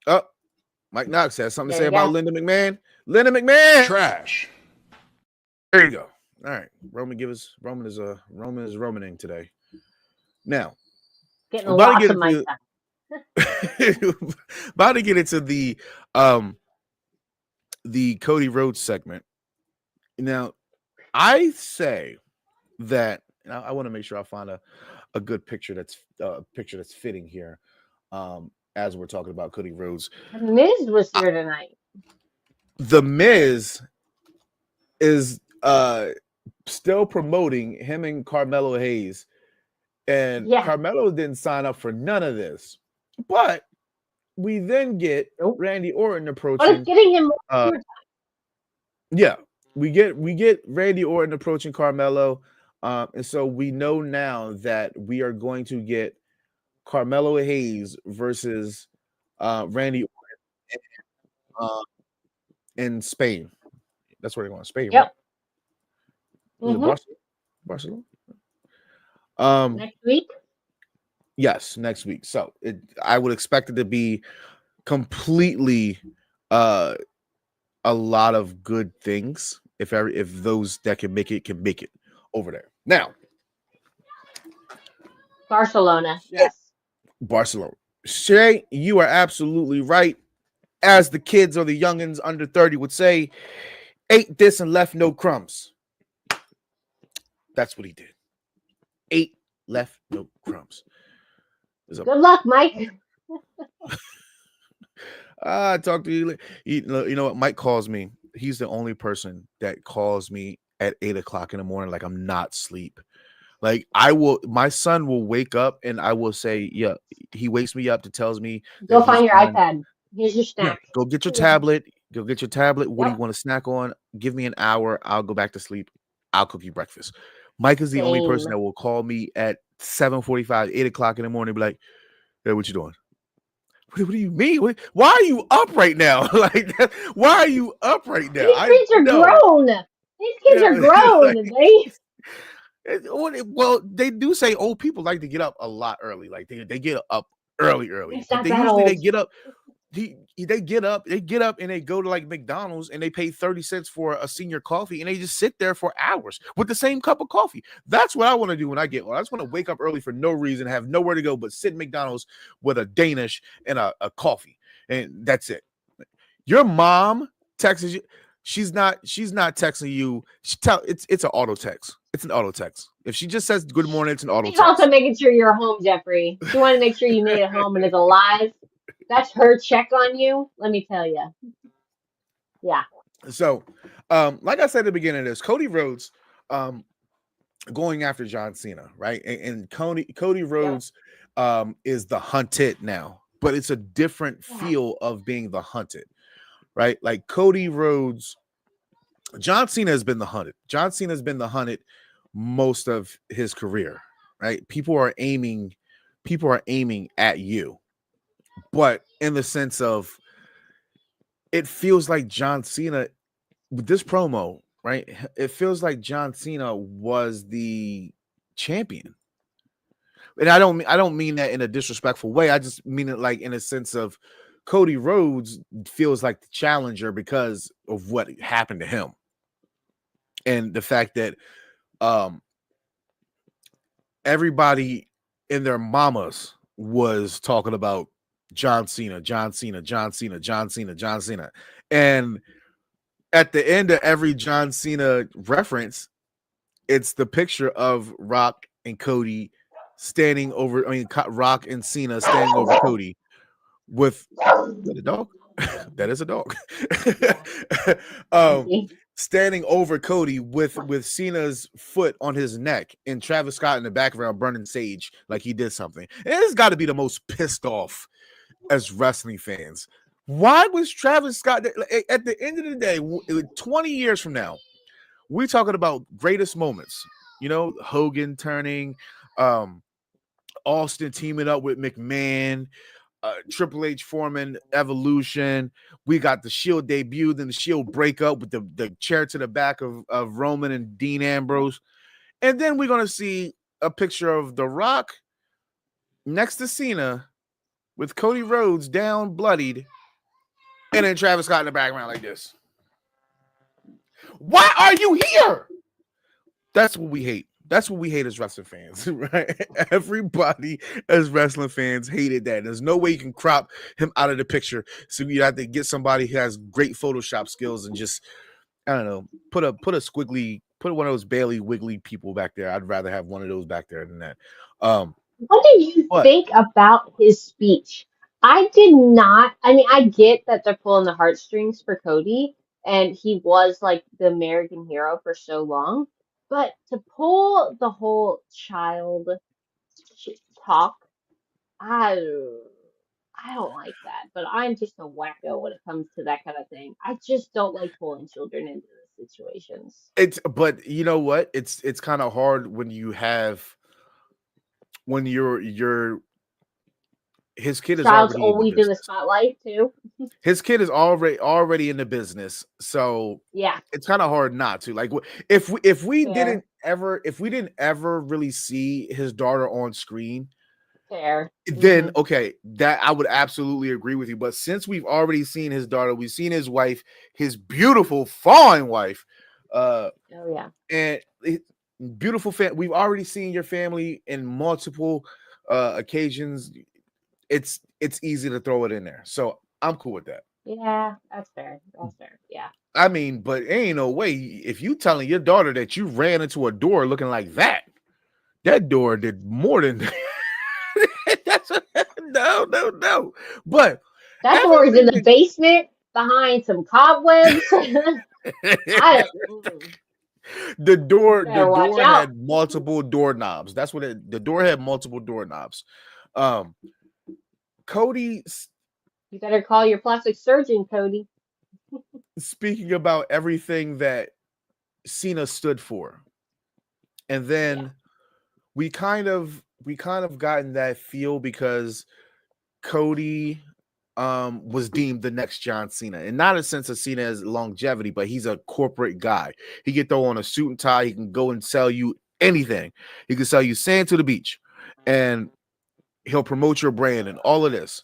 Oh, Mike Knox has something to say about Linda McMahon. Linda McMahon, Trash. There you go. All right, Roman is Romaning today. Now, getting lots of my time. About to get into the Cody Rhodes segment. Now, I say that I want to make sure I find a good picture that's fitting here. As we're talking about Cody Rhodes, The Miz was here tonight. The Miz is still promoting him and Carmelo Hayes, and Carmelo didn't sign up for none of this. But we then get Randy Orton approaching. But it's getting him more time. Yeah, we get Randy Orton approaching Carmelo, and so we know now that we are going to get Carmelo Hayes versus Randy Orton in Spain. That's where they're going, Spain. Yep. Right? Barcelona. Next week. Yes, next week. So I would expect it to be completely a lot of good things. If those that can make it over there. Now, Barcelona. Yes. Barcelona. Shay, you are absolutely right. As the kids or the youngins under 30 would say, ate this and left no crumbs. That's what he did. Ate, left no crumbs. Good luck, Mike. I talk to you. You know what? Mike calls me. He's the only person that calls me at 8 o'clock in the morning like I'm not asleep. Like my son will wake up and I will say, yeah, he wakes me up to tells me, go find your iPad. Here's your snack. Yeah, go get your tablet. What do you want to snack on? Give me an hour. I'll go back to sleep. I'll cook you breakfast. Mike is the only person that will call me at 7:45, 8 o'clock in the morning and be like, hey, what you doing? What do you mean? Why are you up right now? Like, why are you up right now? These kids are grown. These kids are grown. Well, they do say old people like to get up a lot early. Like they get up early. But they get up. They get up and they go to like McDonald's and they pay 30 cents for a senior coffee and they just sit there for hours with the same cup of coffee. That's what I want to do when I get old. I just want to wake up early for no reason, have nowhere to go but sit in McDonald's with a Danish and a coffee, and that's it. Your mom texts you. She's not texting you. It's an auto text. It's an auto text. If she just says good morning, it's an auto text. She's also making sure you're home, Jeffrey. She wanted to make sure you made it home and is alive. That's her check on you. Let me tell you. Yeah. So, like I said at the beginning of this, Cody Rhodes going after John Cena, right? And Cody Rhodes is the hunted now. but it's a different feel of being the hunted, right? Like Cody Rhodes, John Cena has been the hunted. John Cena has been the hunted most of his career, right? People are aiming at you, but in the sense of it feels like John Cena with this promo, right? It feels like John Cena was the champion. And I don't mean that in a disrespectful way. I just mean it like in a sense of Cody Rhodes feels like the challenger because of what happened to him. And the fact that everybody in their mamas was talking about John Cena. And at the end of every John Cena reference, it's the picture of Rock and Cody standing over, Rock and Cena standing over Cody with the dog. That is a dog. Standing over Cody with Cena's foot on his neck and Travis Scott in the background burning sage like he did something. And it's got to be the most pissed off as wrestling fans. Why was Travis Scott at the end of the day, 20 years from now, we're talking about greatest moments, Hogan turning, Austin teaming up with McMahon, Triple H forming Evolution. We got the Shield debut, then the Shield breakup with the chair to the back of Roman and Dean Ambrose. And then we're going to see a picture of The Rock next to Cena with Cody Rhodes down bloodied, and then Travis Scott in the background like this. Why are you here? That's what we hate. That's what we hate as wrestling fans, right? Everybody as wrestling fans hated that. There's no way you can crop him out of the picture. So you have to get somebody who has great Photoshop skills and just, I don't know, put one of those Bailey Wiggly people back there. I'd rather have one of those back there than that. What did you think about his speech? I get that they're pulling the heartstrings for Cody, and he was like the American hero for so long. But to pull the whole child talk, I don't like that. But I'm just a wacko when it comes to that kind of thing. I just don't like pulling children into these situations. But you know what? It's kind of hard when you're his kid is Child's already always in the spotlight too. His kid is already in the business, so yeah, it's kind of hard not to. Like if we didn't ever really see his daughter on screen, then okay, that I would absolutely agree with you. But since we've already seen his daughter, we've seen his wife, his beautiful, fine wife, and beautiful family. We've already seen your family in multiple occasions. It's easy to throw it in there, so I'm cool with that. Yeah, that's fair. Yeah. I mean, but ain't no way if you telling your daughter that you ran into a door looking like that door did more than that's no. But that door is in the basement behind some cobwebs. The door had multiple doorknobs. That's what the door had multiple doorknobs. Cody, you better call your plastic surgeon, Cody. Speaking about everything that Cena stood for, and then we kind of gotten that feel because Cody was deemed the next John Cena, and not in a sense of Cena as longevity, but he's a corporate guy. He can throw on a suit and tie. He can go and sell you anything. He can sell you sand to the beach, and he'll promote your brand and all of this.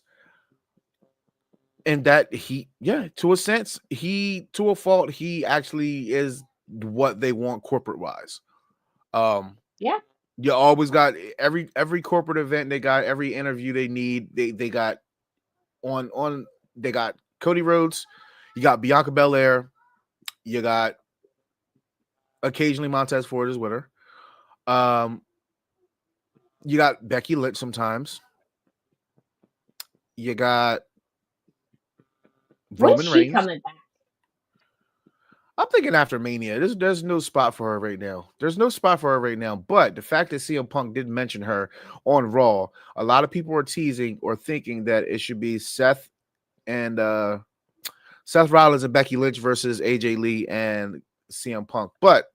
And that to a sense, to a fault, he actually is what they want corporate wise. You always got every corporate event they got, every interview they need, they got they got Cody Rhodes, you got Bianca Belair, you got occasionally Montez Ford is with her. You got Becky Lynch sometimes. You got Roman Reigns. Coming back? I'm thinking after Mania. There's no spot for her right now. There's no spot for her right now. But the fact that CM Punk didn't mention her on Raw, a lot of people are teasing or thinking that it should be Seth Rollins and Becky Lynch versus AJ Lee and CM Punk. But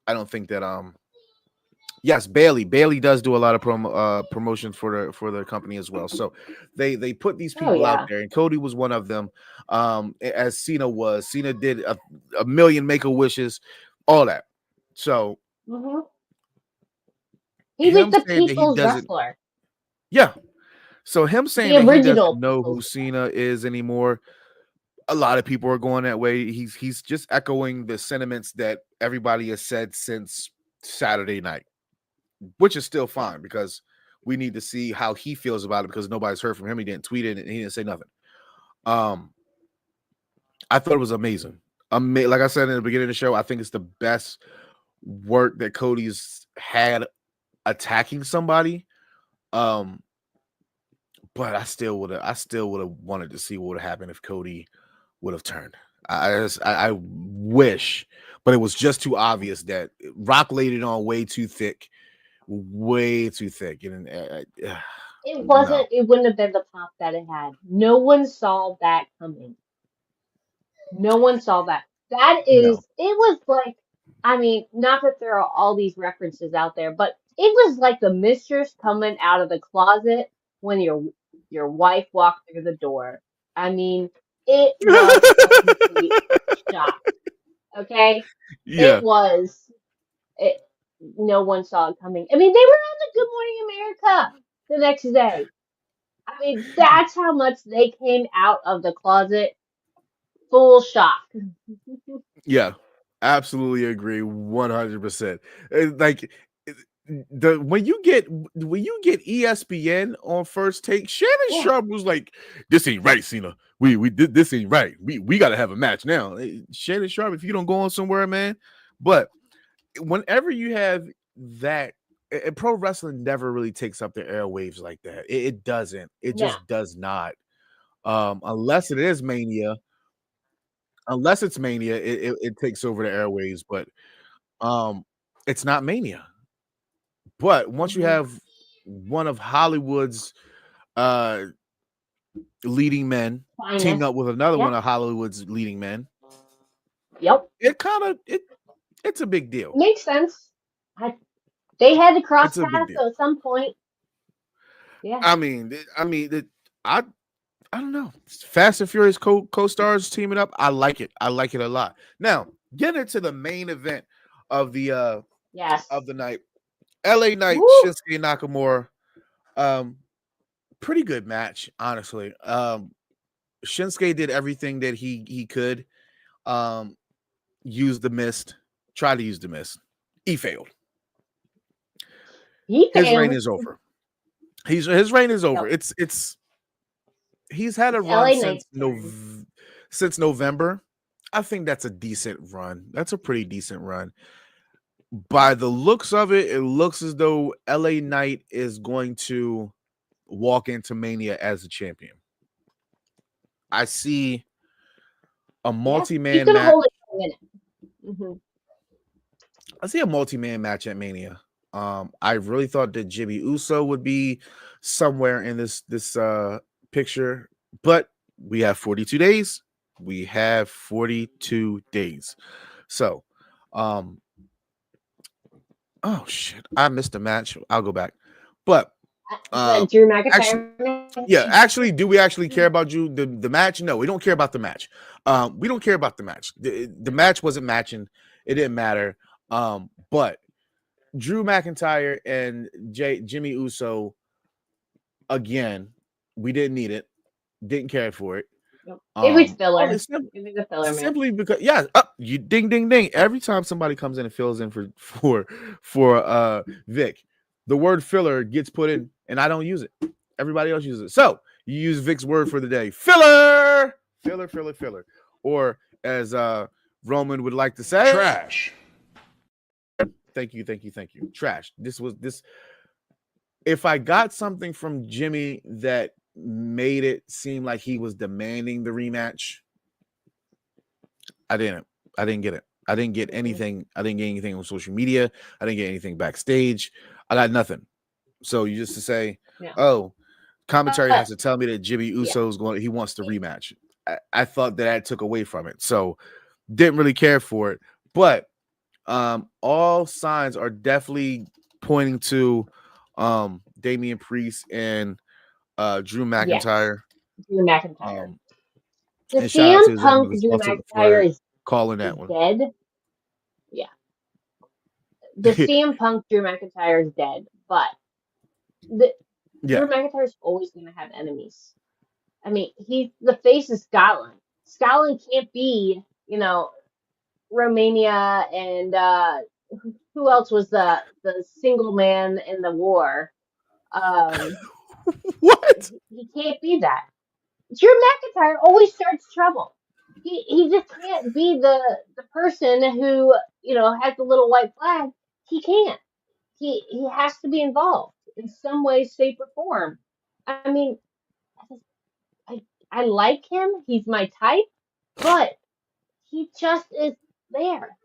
I don't think that yes, Bailey does do a lot of promotions for the company as well. So they put these people out there, and Cody was one of them. As Cena was. Cena did a million Make-A-Wishes, all that. So he was the people's wrestler. Yeah. So him saying that he doesn't know who Cena is anymore, a lot of people are going that way. He's just echoing the sentiments that everybody has said since Saturday night, which is still fine because we need to see how he feels about it because nobody's heard from him. He didn't tweet it and he didn't say nothing. I thought it was amazing. Like I said in the beginning of the show, I think it's the best work that Cody's had attacking somebody. But I still would have wanted to see what would have happened if Cody would have turned. I wish, but it was just too obvious that Rock laid it on way too thick. And it wasn't. No. It wouldn't have been the pop that it had. No one saw that coming. No one saw that. That is. No. It was like. I mean, not that there are all these references out there, but it was like the mistress coming out of the closet when your wife walked through the door. I mean, it was a complete shock. Okay? Yeah. It was. No one saw it coming. I mean, they were on the Good Morning America the next day. I mean, that's how much they came out of the closet. Full shock. Yeah, absolutely agree, 100%. Like when you get ESPN on First Take, Shannon Sharp was like, "This ain't right, Cena. We did this ain't right. We got to have a match now." Shannon Sharp, if you don't go on somewhere, man. But whenever you have that, pro wrestling never really takes up the airwaves like that. It doesn't. It just does not. Unless it is Mania. Unless it's Mania, it takes over the airwaves, but it's not Mania. But once you have one of Hollywood's leading men teaming up with another one of Hollywood's leading men, it's a big deal. Makes sense. They had to cross paths at some point. Yeah. I don't know. Fast and Furious co-stars teaming up. I like it. I like it a lot. Now, getting into the main event of the of the night. LA Knight, Shinsuke Nakamura. Pretty good match, honestly. Shinsuke did everything that he could. Use the mist. Try to use the mist. He failed. His reign is over. His reign is over. Yep. He's had a run since November. I think that's a decent run. That's a pretty decent run. By the looks of it, it looks as though LA Knight is going to walk into Mania as a champion. I see a multi-man match. I see a multi-man match at Mania. I really thought that Jimmy Uso would be somewhere in this picture, but we have 42 days. We have 42 days. So, oh shit, I missed a match. I'll go back. But Drew McIntyre. Actually, do we actually care about Drew the match? No, we don't care about the match. We don't care about the match. The match wasn't matching. It didn't matter. But Drew McIntyre and Jimmy Uso, again, we didn't need it. Didn't care for it. It was filler. It was a filler simply match. Because you ding ding ding. Every time somebody comes in and fills in for Vic, the word filler gets put in, and I don't use it. Everybody else uses it. So you use Vic's word for the day: filler, filler, filler, filler, or as Roman would like to say, trash. Thank you. Trash. This. If I got something from Jimmy that made it seem like he was demanding the rematch, I didn't. I didn't get it. I didn't get anything. I didn't get anything on social media. I didn't get anything backstage. I got nothing. So you just to say, oh, commentary has to tell me that Jimmy Uso's going. He wants to rematch. I thought that took away from it. So didn't really care for it. But all signs are definitely pointing to Damian Priest and Drew McIntyre. Drew McIntyre. The and shout out to CM Punk Drew McIntyre is calling that one dead. Yeah. The CM Punk Drew McIntyre is dead, but Drew McIntyre is always going to have enemies. I mean, he's the face of Scotland. Scotland can't be, Romania and who else was the single man in the war? What? He can't be that. Drew McIntyre always starts trouble. He just can't be the person who has the little white flag. He can't. He has to be involved in some way, shape, or form. I mean, I like him. He's my type, but he just is there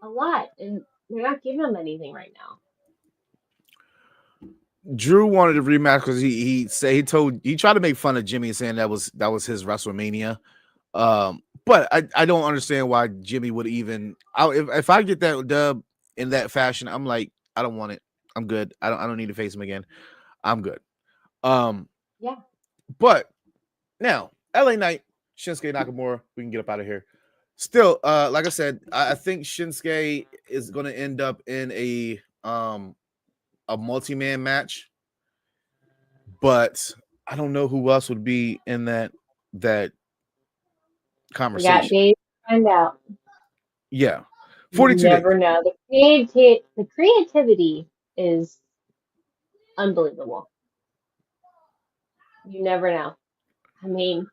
a lot, and they're not giving him anything right now. Drew wanted to rematch because he tried to make fun of Jimmy, saying that was his WrestleMania. But I don't understand why Jimmy would even. If I get that dub in that fashion, I'm like, I don't want it. I'm good. I don't need to face him again. I'm good. Yeah. But now LA Knight, Shinsuke Nakamura, we can get up out of here. Still, like I said, I think Shinsuke is going to end up in a multi-man match, but I don't know who else would be in that conversation. We got Dave to find out. Yeah. 42 you never days. Know. The creativity is unbelievable. You never know. I mean,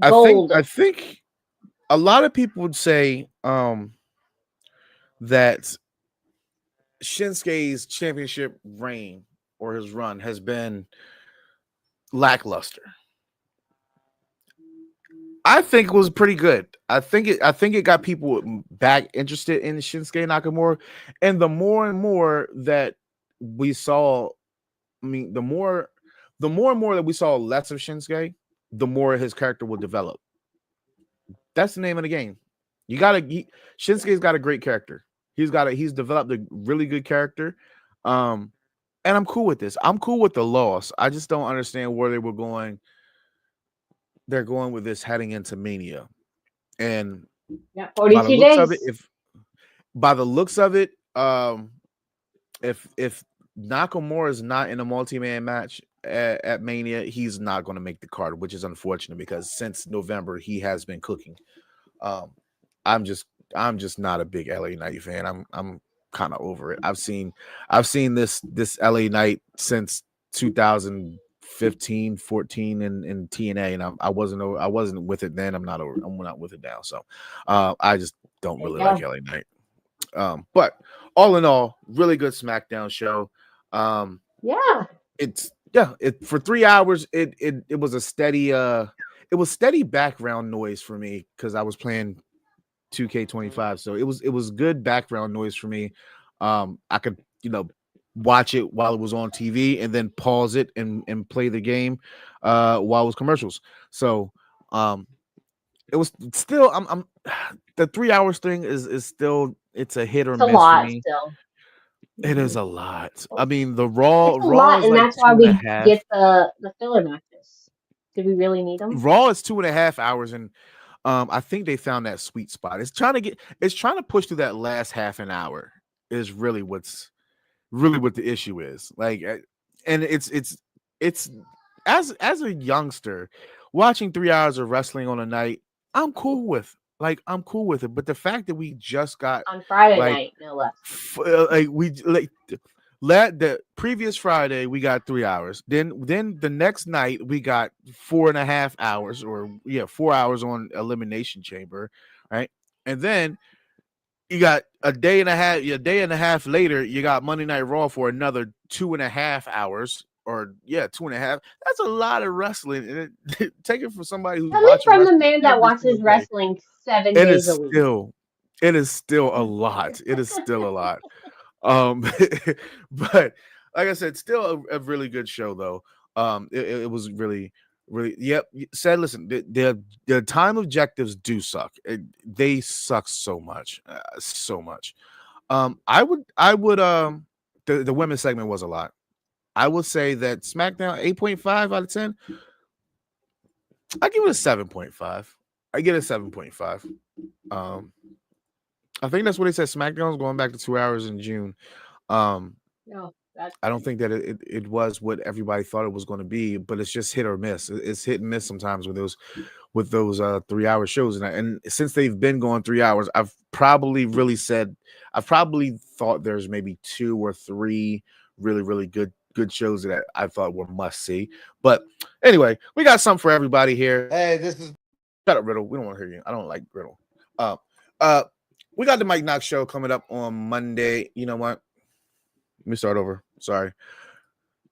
gold. I think a lot of people would say that Shinsuke's championship reign or his run has been lackluster. I think it was pretty good. I think it got people back interested in Shinsuke Nakamura, and the more and more that we saw, I mean, the more and more that we saw less of Shinsuke, the more his character will develop. That's the name of the game. Shinsuke's got a great character. He's developed a really good character. And I'm cool with this. I'm cool with the loss. I just don't understand where they were going. They're going with this heading into Mania. And 42 days. By the looks of it, if Nakamura is not in a multi-man match at Mania, he's not going to make the card, which is unfortunate because since November he has been cooking. I'm just not a big LA Knight fan. I'm kind of over it. I've seen this LA Knight since 2015, 14 in TNA, and I wasn't with it then. I'm not with it now. So I just don't really like LA Knight. But all in all, really good SmackDown show. For 3 hours, it was a steady steady background noise for me because I was playing 2K25, so it was good background noise for me. I could watch it while it was on TV and then pause it and play the game while it was commercials. So it was still I'm the 3 hours thing is still it's a hit or miss for me. Still. It is a lot. I mean, the Raw is and like that's why we get the filler matches. Did we really need them? Raw is 2.5 hours, and I think they found that sweet spot. It's trying to push through that last half an hour. Is really what the issue is. Like, and it's as a youngster watching 3 hours of wrestling on a night, I'm cool with. I'm cool with it, but the fact that we just got on Friday night, no less. The previous Friday we got 3 hours. Then the next night we got 4.5 hours, 4 hours on Elimination Chamber, right? And then you got a day and a half later, you got Monday Night Raw for another 2.5 hours. or 2.5. That's a lot of wrestling. And take it from somebody who's Coming watching from the wrestling man that every single watches day. wrestling 7 It days is a week. still a lot. It is still a lot. But like I said, still a really good show though. It was really, yep. Said, listen, the time objectives do suck. They suck so much, so much. I would the women's segment was a lot. I would say that SmackDown 8.5 out of 10. I give it a 7.5. I get a 7.5. I think that's what they said. SmackDown's going back to 2 hours in June. No, that's I don't think that it was what everybody thought it was going to be, but it's just hit or miss. It's hit and miss sometimes with those 3-hour shows. And since they've been going 3 hours, I've probably thought there's maybe 2 or 3 really good shows that I thought were must see. But anyway, we got something for everybody here. Hey, this is shut up, Riddle. We don't want to hear you. I don't like Riddle. We got the Mike Knox show coming up on Monday. You know what? Let me start over. Sorry.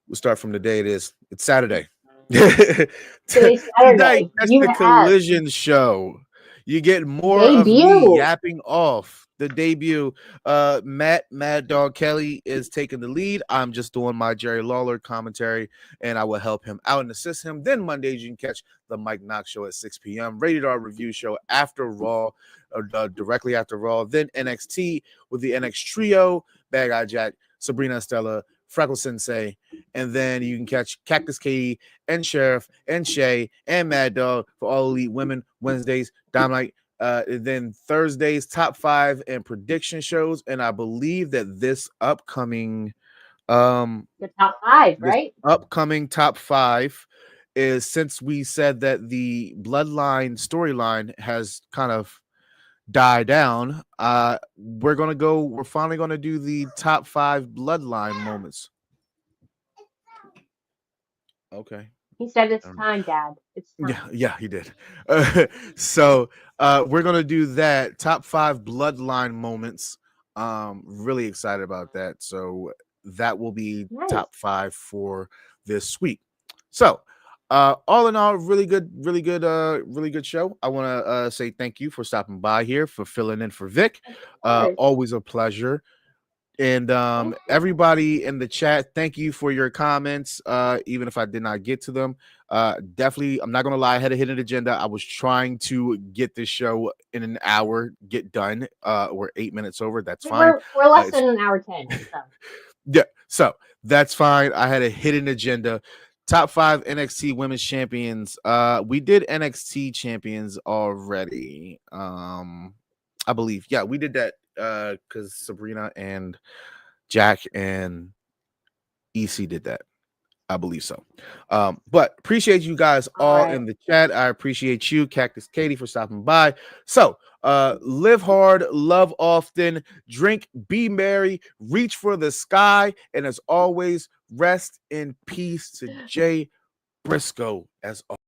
We'll start from the day it is. It's Saturday. Saturday. Tonight, that's the Collision show. You get more of me yapping off. The debut. Mad Dog Kelly is taking the lead. I'm just doing my Jerry Lawler commentary, and I will help him out and assist him. Then Mondays you can catch the Mike Knox show at 6 p.m. Rated R review show after Raw, directly after Raw. Then NXT with the NX Trio, Bad Guy Jack, Sabrina Stella, Freckle Sensei, and then you can catch Cactus Katie and Sheriff and Shay and Mad Dog for All Elite Women Wednesdays, Dynamite. Then Thursdays, top 5 and prediction shows, and I believe that this upcoming the top 5, right? Upcoming top 5 is, since we said that the Bloodline storyline has kind of died down, we're finally gonna do the top 5 Bloodline moments. Okay. He said it's time, Dad. It's time. Yeah, he did. So we're gonna do that top 5 Bloodline moments. Really excited about that. So that will be top 5 for this week. So all in all, really good show. I want to say thank you for stopping by here, for filling in for Vic. Always a pleasure. And everybody in the chat, thank you for your comments. Even if I did not get to them, definitely, I'm not gonna lie, I had a hidden agenda. I was trying to get this show in an hour, get done. We're 8 minutes over. That's fine. We're less than an hour 10. So. Yeah, so that's fine. I had a hidden agenda. Top 5 NXT Women's Champions. We did NXT Champions already. I believe. Yeah, we did that because Sabrina and Jack and EC did that. I believe so. But appreciate you guys all in the chat. I appreciate you, Cactus Katie, for stopping by. So live hard, love often, drink, be merry, reach for the sky, and as always, rest in peace to Jay Briscoe as always.